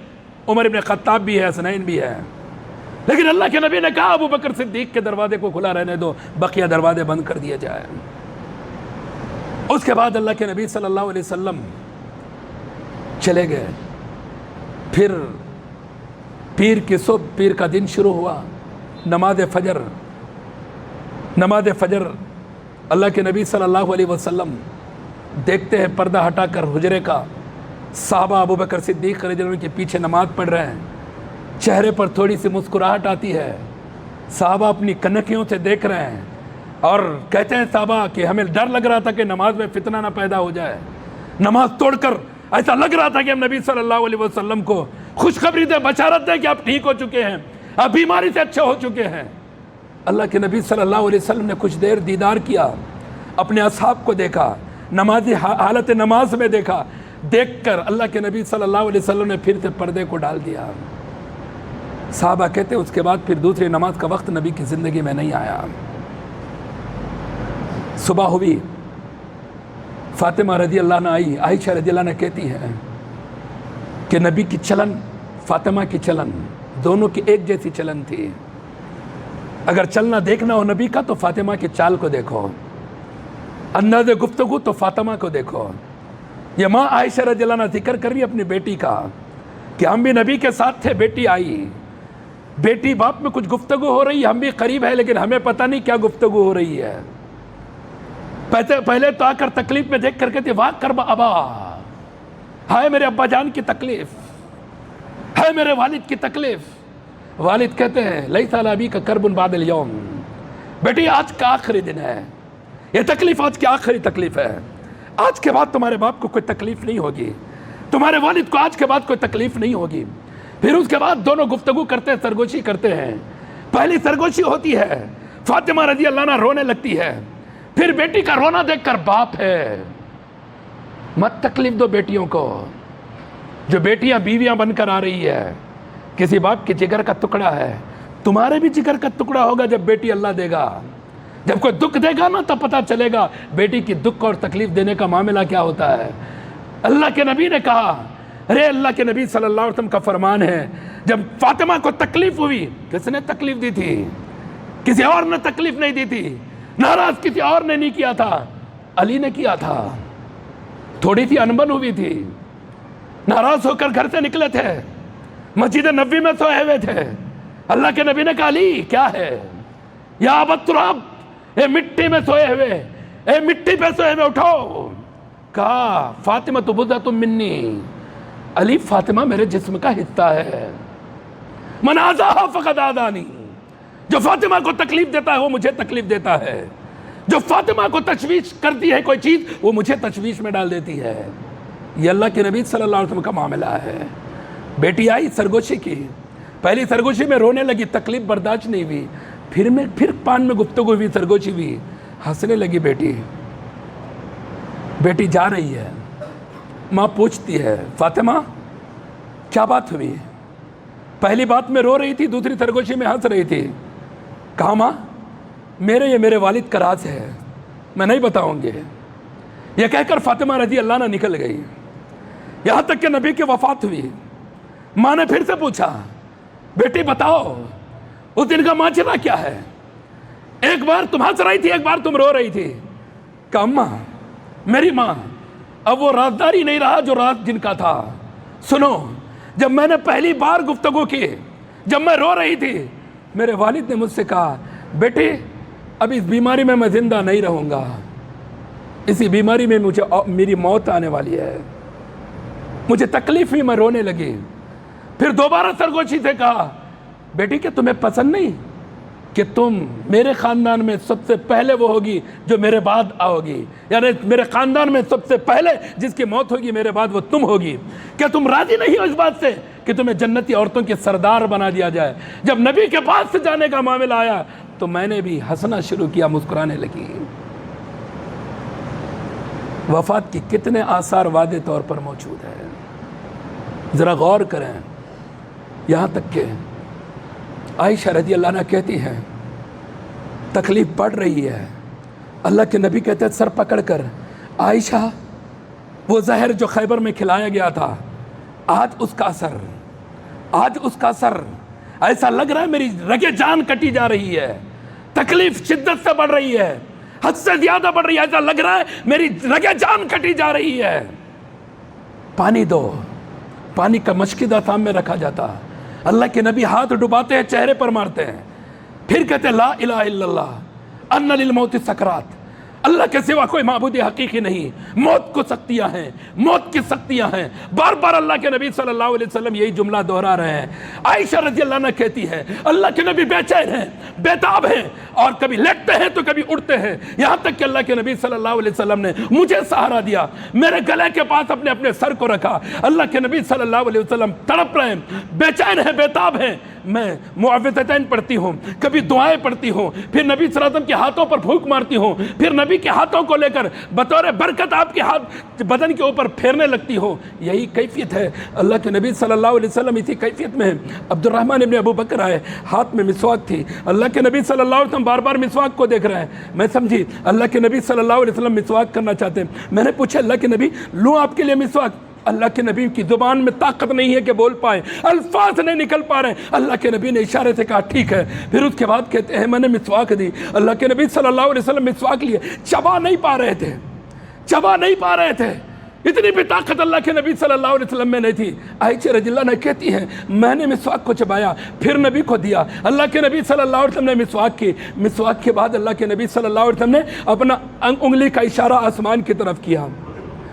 عمر ابن خطاب بھی ہے، حسنین بھی ہے، لیکن اللہ کے نبی نے کہا ابو بکر صدیق کے دروازے کو کھلا رہنے دو، بقیہ دروازے بند کر دیے جائیں۔ اس کے بعد اللہ کے نبی صلی اللہ علیہ وسلم چلے گئے، پھر پیر کی صبح، پیر کا دن شروع ہوا، نماز فجر اللہ کے نبی صلی اللہ علیہ وسلم دیکھتے ہیں پردہ ہٹا کر حجرے کا، صحابہ ابو بکر صدیق رضی اللہ عنہ کے پیچھے نماز پڑھ رہے ہیں، چہرے پر تھوڑی سی مسکراہٹ آتی ہے، صحابہ اپنی کنکھیوں سے دیکھ رہے ہیں اور کہتے ہیں صحابہ کہ ہمیں ڈر لگ رہا تھا کہ نماز میں فتنہ نہ پیدا ہو جائے، نماز توڑ کر ایسا لگ رہا تھا کہ ہم نبی صلی اللہ علیہ وسلم کو خوشخبری دیں، بشارت دیں کہ آپ ٹھیک ہو چکے ہیں، آپ بیماری سے اچھے ہو چکے ہیں۔ اللہ کے نبی صلی اللہ علیہ وسلم نے کچھ دیر دیدار کیا، اپنے اصحاب کو دیکھا، نمازی حالت نماز میں دیکھا، دیکھ کر اللہ کے نبی صلی اللہ علیہ وسلم نے پھر سے پردے کو ڈال دیا۔ صحابہ کہتے ہیں اس کے بعد پھر دوسری نماز کا وقت نبی کی زندگی میں نہیں آیا۔ صبح ہوئی، فاطمہ رضی اللہ عنہ آئی، عائشہ رضی اللہ عنہ کہتی ہیں کہ نبی کی چلن، فاطمہ کی چلن، دونوں کی ایک جیسی چلن تھی۔ اگر چلنا دیکھنا ہو نبی کا تو فاطمہ کی چال کو دیکھو، انداز گفتگو تو فاطمہ کو دیکھو۔ یہ ماں عائشہ رضی اللہ عنہ ذکر کر رہی اپنی بیٹی کا کہ ہم بھی نبی کے ساتھ تھے، بیٹی آئی، بیٹی باپ میں کچھ گفتگو ہو رہی ہے، ہم بھی قریب ہے لیکن ہمیں پتہ نہیں کیا گفتگو ہو رہی ہے۔ پہلے تو آ کر تکلیف میں دیکھ کر کہتے واہ کرب ابا، ہائے میرے ابا جان کی تکلیف، ہائے میرے والد کی تکلیف۔ والد کہتے ہیں لیس علی ابیک کرب بعد الیوم، بیٹی آج کا آخری دن ہے، یہ تکلیف آج کی آخری تکلیف ہے، آج کے بعد تمہارے باپ کو کوئی تکلیف نہیں ہوگی، تمہارے والد کو آج کے بعد کوئی تکلیف نہیں ہوگی۔ پھر اس کے بعد دونوں گفتگو کرتے ہیں، سرگوشی کرتے ہیں۔ پہلی سرگوشی ہوتی ہے، فاطمہ رضی اللہ عنہ رونے لگتی ہے، پھر بیٹی کا رونا دیکھ کر باپ ہے، مت تکلیف دو بیٹیوں کو، جو بیٹیاں بیویاں بن کر آ رہی ہے، کسی باپ کے جگر کا ٹکڑا ہے، تمہارے بھی جگر کا ٹکڑا ہوگا جب بیٹی اللہ دے گا، جب کوئی دکھ دے گا نا تب پتہ چلے گا بیٹی کی دکھ اور تکلیف دینے کا معاملہ کیا ہوتا ہے۔ اللہ کے نبی نے کہا، ارے اللہ کے نبی صلی اللہ علیہ وسلم کا فرمان ہے، جب فاطمہ کو تکلیف ہوئی، کس نے تکلیف دی تھی؟ کسی اور نے تکلیف نہیں دی تھی، ناراض کسی اور نے نہیں کیا تھا، علی نے کیا تھا۔ تھوڑی سی انبن ہوئی تھی، ناراض ہو کر گھر سے نکلے تھے، مسجد نبوی میں سوئے ہوئے تھے، اللہ کے نبی نے کہا علی کیا ہے؟ یا ابا تراب، اے مٹی میں سوئے ہوئے، اے مٹی پہ سوئے ہوئے اٹھو۔ کہا فاطمہ تو بضعۃ منی، علی فاطمہ میرے جسم کا حصہ ہے، من آذاہا فقد آذانی، جو فاطمہ کو تکلیف دیتا ہے وہ مجھے تکلیف دیتا ہے، جو فاطمہ کو تشویش کرتی ہے کوئی چیز وہ مجھے تشویش میں ڈال دیتی ہے۔ یہ اللہ کے نبی صلی اللہ علیہ وسلم کا معاملہ ہے۔ بیٹی آئی، سرگوشی کی، پہلی سرگوشی میں رونے لگی، تکلیف برداشت نہیں ہوئی، پھر پان میں گفتگو ہوئی، سرگوشی ہوئی، ہنسنے لگی بیٹی۔ بیٹی جا رہی ہے، ماں پوچھتی ہے فاطمہ کیا بات ہوئی؟ پہلی بات میں رو رہی تھی، دوسری سرگوشی میں ہنس رہی تھی. کہا ماں یہ میرے والد کا راز ہے، میں نہیں بتاؤں گی. یہ کہہ کر فاطمہ رضی اللہ عنہا نکل گئی. یہاں تک کہ نبی کی وفات ہوئی. ماں نے پھر سے پوچھا بیٹی بتاؤ اس دن کا ماجرا کیا ہے؟ ایک بار تم ہنس رہی تھی، ایک بار تم رو رہی تھی. کہا اماں میری ماں اب وہ رازداری نہیں رہا جو راز جن کا تھا. سنو، جب میں نے پہلی بار گفتگو کی، جب میں رو رہی تھی، میرے والد نے مجھ سے کہا بیٹے اب اس بیماری میں زندہ نہیں رہوں گا، اسی بیماری میں میری موت آنے والی ہے. مجھے تکلیف ہوئی، میں رونے لگی. پھر دوبارہ سرگوشی سے کہا بیٹی کہ تمہیں پسند نہیں کہ تم میرے خاندان میں سب سے پہلے وہ ہوگی جو میرے بعد آؤ گی، یعنی میرے خاندان میں سب سے پہلے جس کی موت ہوگی میرے بعد وہ تم ہوگی. کیا تم راضی نہیں ہو اس بات سے کہ تمہیں جنتی عورتوں کے سردار بنا دیا جائے؟ جب نبی کے پاس سے جانے کا معاملہ آیا تو میں نے بھی ہنسنا شروع کیا، مسکرانے لگی. وفات کی کتنے آثار واضح طور پر موجود ہیں، ذرا غور کریں. یہاں تک کہ عائشہ رضی اللہ عنہ کہتی ہیں تکلیف بڑھ رہی ہے، اللہ کے نبی کہتے ہیں سر پکڑ کر عائشہ وہ زہر جو خیبر میں کھلایا گیا تھا آج اس کا اثر ایسا لگ رہا ہے میری رگے جان کٹی جا رہی ہے، تکلیف شدت سے بڑھ رہی ہے، حد سے زیادہ بڑھ رہی ہے، ایسا لگ رہا ہے میری رگے جان کٹی جا رہی ہے. پانی دو. پانی کا مشکدہ سامنے رکھا جاتا، اللہ کے نبی ہاتھ ڈباتے ہیں، چہرے پر مارتے ہیں، پھر کہتے ہیں لا الہ الا اللہ ان للموت سکرات، اللہ کے سوا کوئی معبود حقیقی نہیں، موت کو سختیاں ہیں، موت کی سختیاں ہیں. بار بار اللہ کے نبی صلی اللہ علیہ وسلم یہی جملہ دہرا رہے ہیں. عائشہ رضی اللہ عنہ کہتی ہے اللہ کے نبی بے چین ہیں، بیتاب ہیں، اور کبھی لیٹتے ہیں تو کبھی اٹھتے ہیں. یہاں تک کہ اللہ کے نبی صلی اللہ علیہ وسلم نے مجھے سہارا دیا، میرے گلے کے پاس اپنے سر کو رکھا. اللہ کے نبی صلی اللہ علیہ وسلم تڑپ رہے ہیں، بے چین ہیں، بیتاب ہیں. میں معوذتین پڑھتی ہوں، کبھی دعائیں پڑھتی ہوں، پھر نبی صلی اللہ علیہ وسلم کے ہاتھوں پر پھونک مارتی ہوں، پھر نبی کے ہاتھوں کو لے کر بطور برکت آپ کے ہاتھ بدن کے اوپر پھیرنے لگتی ہوں. یہی کیفیت ہے اللہ کے نبی صلی اللہ علیہ وسلم اسی کیفیت میں ہیں. عبد الرحمن ابن ابو بکر آئے، ہاتھ میں مسواک تھی. اللہ کے نبی صلی اللہ علیہ وسلم بار بار مسواک کو دیکھ رہے ہیں. میں سمجھی اللہ کے نبی صلی اللہ علیہ وسلم مسواک کرنا چاہتے ہیں. میں نے پوچھا اللہ کے نبی لوں آپ کے لیے مسواک؟ اللہ کے نبی کی زبان میں طاقت نہیں ہے کہ بول پائے، الفاظ نہیں نکل پا رہے. اللہ کے نبی نے اشارے سے کہا ٹھیک ہے. پھر اس کے بعد کہتے ہیں میں نے مسواک دی. اللہ کے نبی صلی اللہ علیہ وسلم مسواک لیے، چبا نہیں پا رہے تھے. اتنی بھی طاقت اللہ کے نبی صلی اللہ علیہ وسلم میں نہیں تھی. عائشہ رضی اللہ عنہ کہتی ہیں میں نے مسواک کو چبایا، پھر نبی کو دیا. اللہ کے نبی صلی اللہ علیہ وسلم نے مسواک کی. مسواک کے بعد اللہ کے نبی صلی اللہ علیہ وسلم نے اپنا انگلی کا اشارہ آسمان کی طرف کیا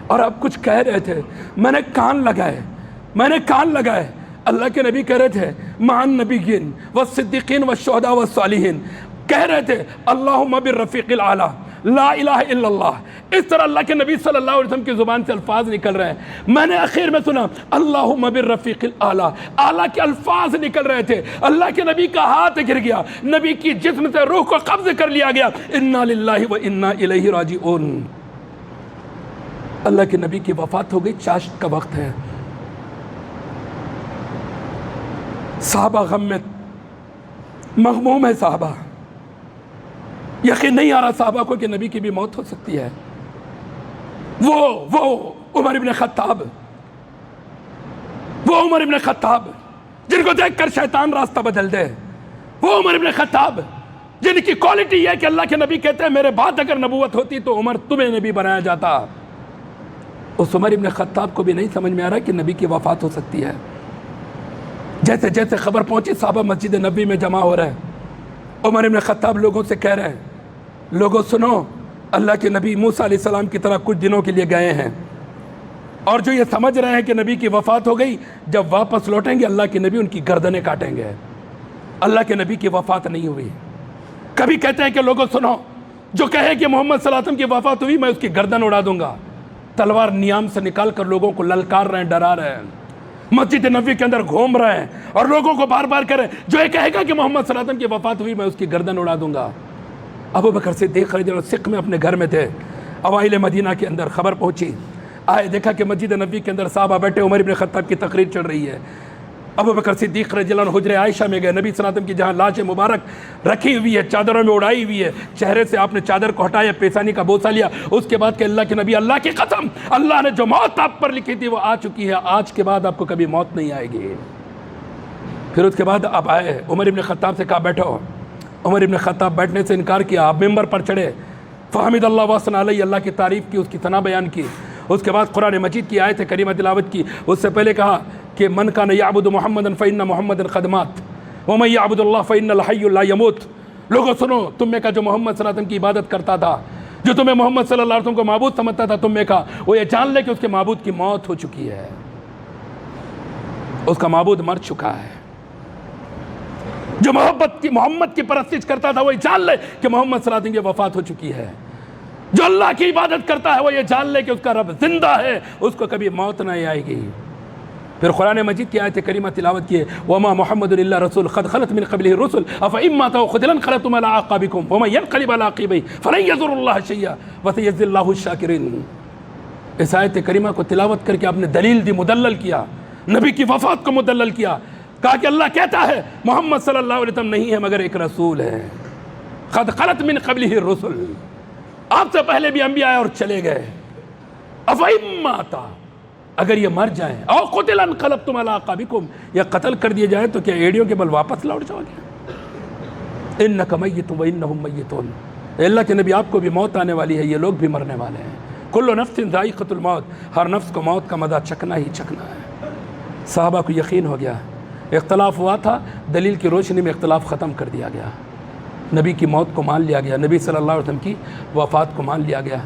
اور اب کچھ کہہ رہے تھے. میں نے کان لگائے. اللہ کے نبی کہہ رہے تھے مَعَ النَّبِيِّينَ وَالصِّدِّيقِينَ وَالشُّهَدَاءِ وَالصَّالِحِينَ، کہہ رہے تھے اللہم بالرفیق الاعلیٰ لا الہ الا اللہ. اس طرح اللہ کے نبی صلی اللہ علیہ وسلم کی زبان سے الفاظ نکل رہے ہیں. میں نے اخیر میں سنا اللہم بالرفیق الاعلیٰ، اعلیٰ کے الفاظ نکل رہے تھے. اللہ کے نبی کا ہاتھ گر گیا، نبی کی جسم سے روح کو قبض کر لیا گیا. انا للہ و انا الیہ راجعون. اللہ کے نبی کی وفات ہو گئی، چاشت کا وقت ہے. صحابہ غم میں مغموم ہے. صحابہ یقین نہیں آ رہا صحابہ کو کہ نبی کی بھی موت ہو سکتی ہے. وہ عمر ابن خطاب جن کو دیکھ کر شیطان راستہ بدل دے، وہ عمر ابن خطاب جن کی کوالٹی یہ ہے کہ اللہ کے نبی کہتے ہیں میرے بعد اگر نبوت ہوتی تو عمر تمہیں نبی بنایا جاتا. اس عمر ابن خطاب کو بھی نہیں سمجھ میں آ رہا کہ نبی کی وفات ہو سکتی ہے. جیسے جیسے خبر پہنچی صحابہ مسجد نبی میں جمع ہو رہے ہیں. عمر ابن خطاب لوگوں سے کہہ رہے ہیں لوگوں سنو، اللہ کے نبی موسیٰ علیہ السلام کی طرح کچھ دنوں کے لیے گئے ہیں، اور جو یہ سمجھ رہے ہیں کہ نبی کی وفات ہو گئی جب واپس لوٹیں گے اللہ کے نبی ان کی گردنیں کاٹیں گے. اللہ کے نبی کی وفات نہیں ہوئی. کبھی کہتے ہیں کہ لوگوں سنو، جو کہے کہ محمد صلی اللہ علیہ وسلم کی وفات ہوئی میں اس کی گردن اڑا دوں گا. تلوار نیام سے نکال کر لوگوں کو للکار رہے ہیں، ڈرا رہے ہیں، مسجد نبوی کے اندر گھوم رہے ہیں اور لوگوں کو بار بار کہہ رہے ہیں جو یہ کہے گا کہ محمد صلی اللہ علیہ وسلم کی وفات ہوئی میں اس کی گردن اڑا دوں گا. ابو بکر صدیق رضی اللہ عنہ سکھ میں اپنے گھر میں تھے. اوائل مدینہ کے اندر خبر پہنچی آئے دیکھا کہ مسجد نبوی کے اندر صحابہ بیٹھے، عمر بن خطاب کی تقریر چل رہی ہے، ابو بکر صدیق رضی اللہ عنہ حجرہ عائشہ میں گئے، نبی صلی اللہ علیہ وسلم کی جہاں لاش مبارک رکھی ہوئی ہے، چادروں میں اڑائی ہوئی ہے، چہرے سے آپ نے چادر کو ہٹایا، پیشانی کا بوسہ لیا، اس کے بعد کہ اللہ کے نبی، اللہ کی قسم، اللہ نے جو موت آپ پر لکھی تھی وہ آ چکی ہے، آج کے بعد آپ کو کبھی موت نہیں آئے گی۔ پھر اس کے بعد آپ آئے، عمر بن خطاب سے کہا بیٹھو، عمر بن خطاب بیٹھنے سے انکار کیا، آپ ممبر پر چڑھے، فحمد اللہ وثنا علیہ، اللہ کی تعریف کی، اس کی ثنا بیان کی، اس کے بعد قرآن مجید کی آیت کریمہ تلاوت کی، اس سے پہلے کہا کہ من کان یعبد محمدا فإن محمدا قد مات ومن یعبد اللہ فإن الحی لا یموت۔ لوگوں سنو، تم میں کا جو محمد صلی اللہ علیہ وسلم کی عبادت کرتا تھا، جو تمہیں محمد صلی اللہ علیہ وسلم کو معبود سمجھتا تھا، تم میں کا وہ یہ جان لے کہ اس کے معبود کی موت ہو چکی ہے، اس کا معبود مر چکا ہے۔ جو محمد کی پرستش کرتا تھا وہ یہ جان لے کہ محمد صلی اللہ علیہ وسلم کی وفات ہو چکی ہے۔ جو اللہ کی عبادت کرتا ہے وہ یہ جان لے کہ اس کا رب زندہ ہے، اس کو کبھی موت نہیں آئے گی۔ پھر قرآن مجید کی آیت کریمہ تلاوت کیے، وما محمد الا رسول قد خلت من قبله الرسل افإن مات أو قتل انقلبتم على أعقابكم ومن ينقلب على عقبيه فلن يضر الله شيئا وسيجزي الله الشاكرين۔ اس آیت کریمہ کو تلاوت کر کے آپ نے دلیل دی، مدلل کیا، نبی کی وفات کو مدلل کیا، کہا کہ اللہ کہتا ہے محمد صلی اللہ علیہ وسلم نہیں ہے مگر ایک رسول ہے، قد خلت من قبله الرسل، آپ سے پہلے بھی انبیاء اور چلے گئے، افإن مات، اگر یہ مر جائیں، او قتل انقلبتم علی اعقابکم، یا قتل کر دیے جائیں تو کیا ایڑیوں کے بل واپس لوٹ جاؤ گے؟ انک میت وانہم میتون، اللہ کے نبی آپ کو بھی موت آنے والی ہے، یہ لوگ بھی مرنے والے ہیں، کل نفس ذائقۃ الموت، ہر نفس کو موت کا مزہ چکھنا ہی چکھنا ہے۔ صحابہ کو یقین ہو گیا، اختلاف ہوا تھا، دلیل کی روشنی میں اختلاف ختم کر دیا گیا، نبی کی موت کو مان لیا گیا، نبی صلی اللہ علیہ وسلم کی وفات کو مان لیا گیا۔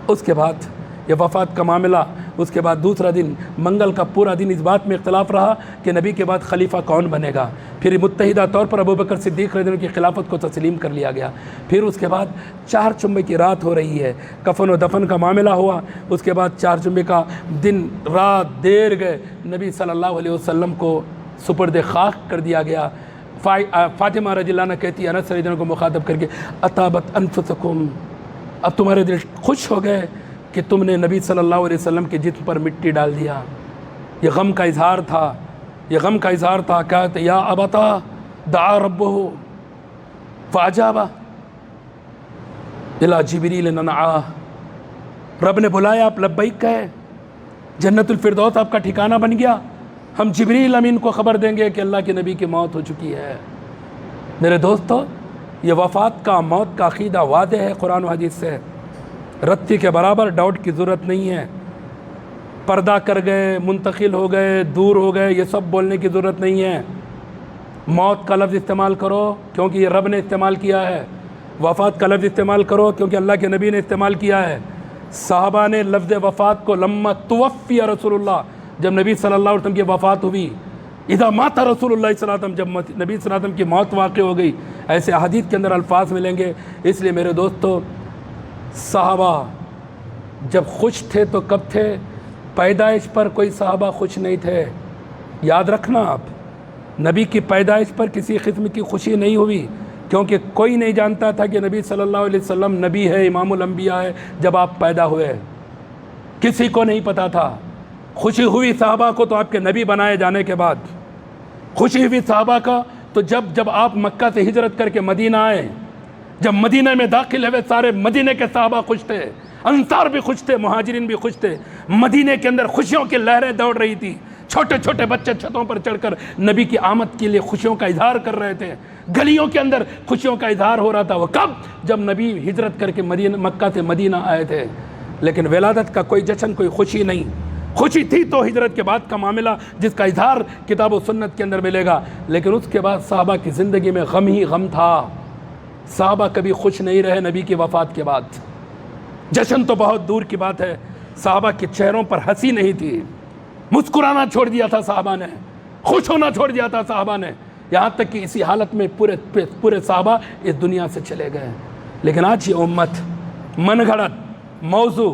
اس کے بعد یہ وفات کا معاملہ، اس کے بعد دوسرا دن منگل کا پورا دن اس بات میں اختلاف رہا کہ نبی کے بعد خلیفہ کون بنے گا، پھر متحدہ طور پر ابو بکر صدیق رضی اللہ عنہ کی خلافت کو تسلیم کر لیا گیا۔ پھر اس کے بعد چار جمعے کی رات ہو رہی ہے، کفن و دفن کا معاملہ ہوا، اس کے بعد چار جمعے کا دن رات دیر گئے، نبی صلی اللہ علیہ وسلم کو سپرد خاک کر دیا گیا۔ فاطمہ رضی اللہ عنہ کہتی ہے انس رضی اللہ عنہ کو مخاطب کر کے، اطابت انفسکم، اب تمہارے دل خوش ہو گئے کہ تم نے نبی صلی اللہ علیہ وسلم کے جسم پر مٹی ڈال دیا۔ یہ غم کا اظہار تھا، یہ غم کا اظہار تھا۔ کہتے یا ابتا دعا ربہ فاجابہ الی جبریل ننعا، رب نے بلایا، آپ لبیک کہے، جنت الفردوس آپ کا ٹھکانہ بن گیا، ہم جبریل امین کو خبر دیں گے کہ اللہ کے نبی کی موت ہو چکی ہے۔ میرے دوستو، یہ وفات کا، موت کا عقیدہ واضح ہے قرآن و حدیث سے، رتی کے برابر ڈاؤٹ کی ضرورت نہیں ہے۔ پردہ کر گئے، منتقل ہو گئے، دور ہو گئے، یہ سب بولنے کی ضرورت نہیں ہے۔ موت کا لفظ استعمال کرو کیونکہ یہ رب نے استعمال کیا ہے، وفات کا لفظ استعمال کرو کیونکہ اللہ کے نبی نے استعمال کیا ہے۔ صحابہ نے لفظ وفات کو لما توفی رسول اللہ، جب نبی صلی اللہ علیہ وسلم کی وفات ہوئی، اذا مات رسول اللہ صلی اللہ علیہ وسلم، جب نبی صلی اللہ علیہ وسلم کی موت واقع ہو گئی، ایسے احادیث کے اندر الفاظ ملیں گے۔ اس لیے میرے دوستو، صحابہ جب خوش تھے تو کب تھے؟ پیدائش پر کوئی صحابہ خوش نہیں تھے، یاد رکھنا آپ، نبی کی پیدائش پر کسی قسم کی خوشی نہیں ہوئی، کیونکہ کوئی نہیں جانتا تھا کہ نبی صلی اللہ علیہ وسلم نبی ہے، امام الانبیاء ہے جب آپ پیدا ہوئے، کسی کو نہیں پتا تھا۔ خوشی ہوئی صحابہ کو تو آپ کے نبی بنائے جانے کے بعد، خوشی ہوئی صحابہ کا تو جب آپ مکہ سے ہجرت کر کے مدینہ آئے، جب مدینہ میں داخل ہوئے، سارے مدینہ کے صحابہ خوش تھے، انصار بھی خوش تھے، مہاجرین بھی خوش تھے، مدینہ کے اندر خوشیوں کی لہریں دوڑ رہی تھی، چھوٹے چھوٹے بچے چھتوں پر چڑھ کر نبی کی آمد کے لیے خوشیوں کا اظہار کر رہے تھے، گلیوں کے اندر خوشیوں کا اظہار ہو رہا تھا۔ وہ کب؟ جب نبی ہجرت کر کے مکہ سے مدینہ آئے تھے، لیکن ولادت کا کوئی جشن، کوئی خوشی نہیں۔ خوشی تھی تو ہجرت کے بعد کا معاملہ جس کا اظہار کتاب و سنت کے اندر ملے گا، لیکن اس کے بعد صحابہ کی زندگی میں غم ہی غم تھا۔ صحابہ کبھی خوش نہیں رہے نبی کی وفات کے بعد، جشن تو بہت دور کی بات ہے، صحابہ کے چہروں پر ہنسی نہیں تھی، مسکرانا چھوڑ دیا تھا صحابہ نے، خوش ہونا چھوڑ دیا تھا صحابہ نے، یہاں تک کہ اسی حالت میں پورے صحابہ اس دنیا سے چلے گئے۔ لیکن آج یہ امت من گھڑت موضوع،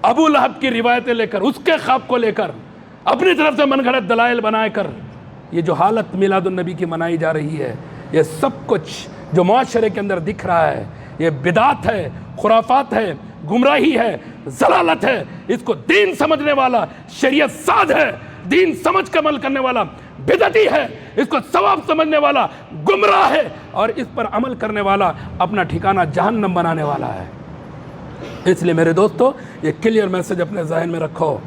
ابو لہب کی روایتیں لے کر، اس کے خواب کو لے کر، اپنی طرف سے من گھڑت دلائل بنائے کر، یہ جو حالت میلاد النبی کی منائی جا رہی ہے، یہ سب کچھ جو معاشرے کے اندر دکھ رہا ہے، یہ بدعت ہے، خرافات ہے، گمراہی ہے، ضلالت ہے۔ اس کو دین سمجھنے والا شریعت ساز ہے، دین سمجھ کے عمل کرنے والا بدعتی ہے، اس کو ثواب سمجھنے والا گمراہ ہے، اور اس پر عمل کرنے والا اپنا ٹھکانہ جہنم بنانے والا ہے۔ اس لیے میرے دوستو، یہ کلیئر میسج اپنے ذہن میں رکھو،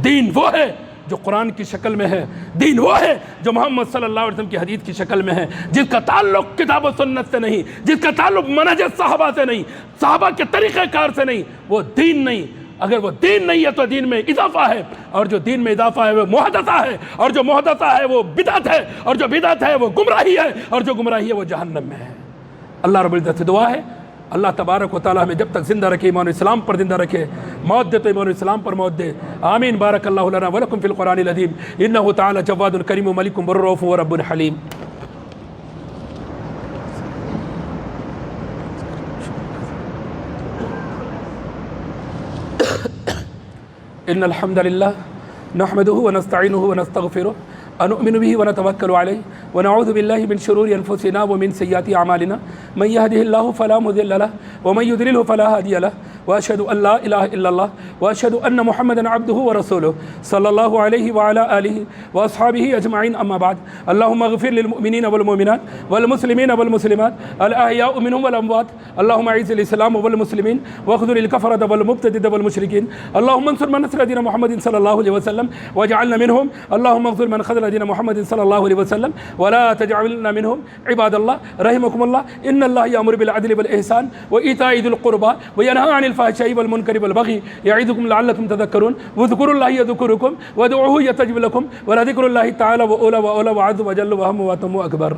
دین وہ ہے جو قرآن کی شکل میں ہے، دین وہ ہے جو محمد صلی اللہ علیہ وسلم کی حدیث کی شکل میں ہے، جس کا تعلق کتاب و سنت سے نہیں، جس کا تعلق منہج صحابہ سے نہیں، صحابہ کے طریقہ کار سے نہیں، وہ دین نہیں۔ اگر وہ دین نہیں ہے تو دین میں اضافہ ہے، اور جو دین میں اضافہ ہے وہ محدثہ ہے، اور جو محدثہ ہے وہ بدعت ہے، اور جو بدعت ہے وہ گمراہی ہے، اور جو گمراہی ہے وہ جہنم میں ہے۔ اللہ رب العزت سے دعا ہے، اللہ تبارک و تعالی ہمیں جب تک زندہ رکھے ایمان و اسلام پر زندہ رکھے، موت دے تو ایمان و اسلام پر موت دے، آمین۔ بارک اللہ لنا ولکم فی القرآن العظیم، انہ تعالی جواد کریم و ملک بررؤوف و رب حلیم۔ ان الحمد للہ نحمده ونستعینه ونستغفره ونؤمن به ونتوکل علیہ ونعوذ باللہ من شرور انفسنا ومن سیئات اعمالنا من يهده الله فلا مضل له ومن يضلل فلا هادي له واشهد ان لا اله الا الله واشهد ان محمدا عبده ورسوله صلى الله عليه وعلى اله واصحابه اجمعین، اما بعد، اللهم اغفر للمؤمنین والمؤمنات والمسلمین والمسلمات الاحیاء منهم والاموات، اللهم اعز الاسلام والمسلمین واخذل الكفرة والمبتدعة والمشركين، اللهم انصر من نصر دين محمد صلى الله عليه وسلم واجعلنا منهم، اللهم اغفر من خذل دين محمد صلى الله عليه وسلم ولا تجعلنا منهم۔ عباد الله رحمكم الله، ان الله يأمر بالعدل والإحسان وإيتاء ذي القربى وينهى عن الفحشاء والمنكر والبغي يعظكم لعلكم تذكرون، واذكروا الله يذكركم وادعوه يستجب لكم ولذكر الله تعالى وأولى وأعز وجل وأهم وأتم أكبر۔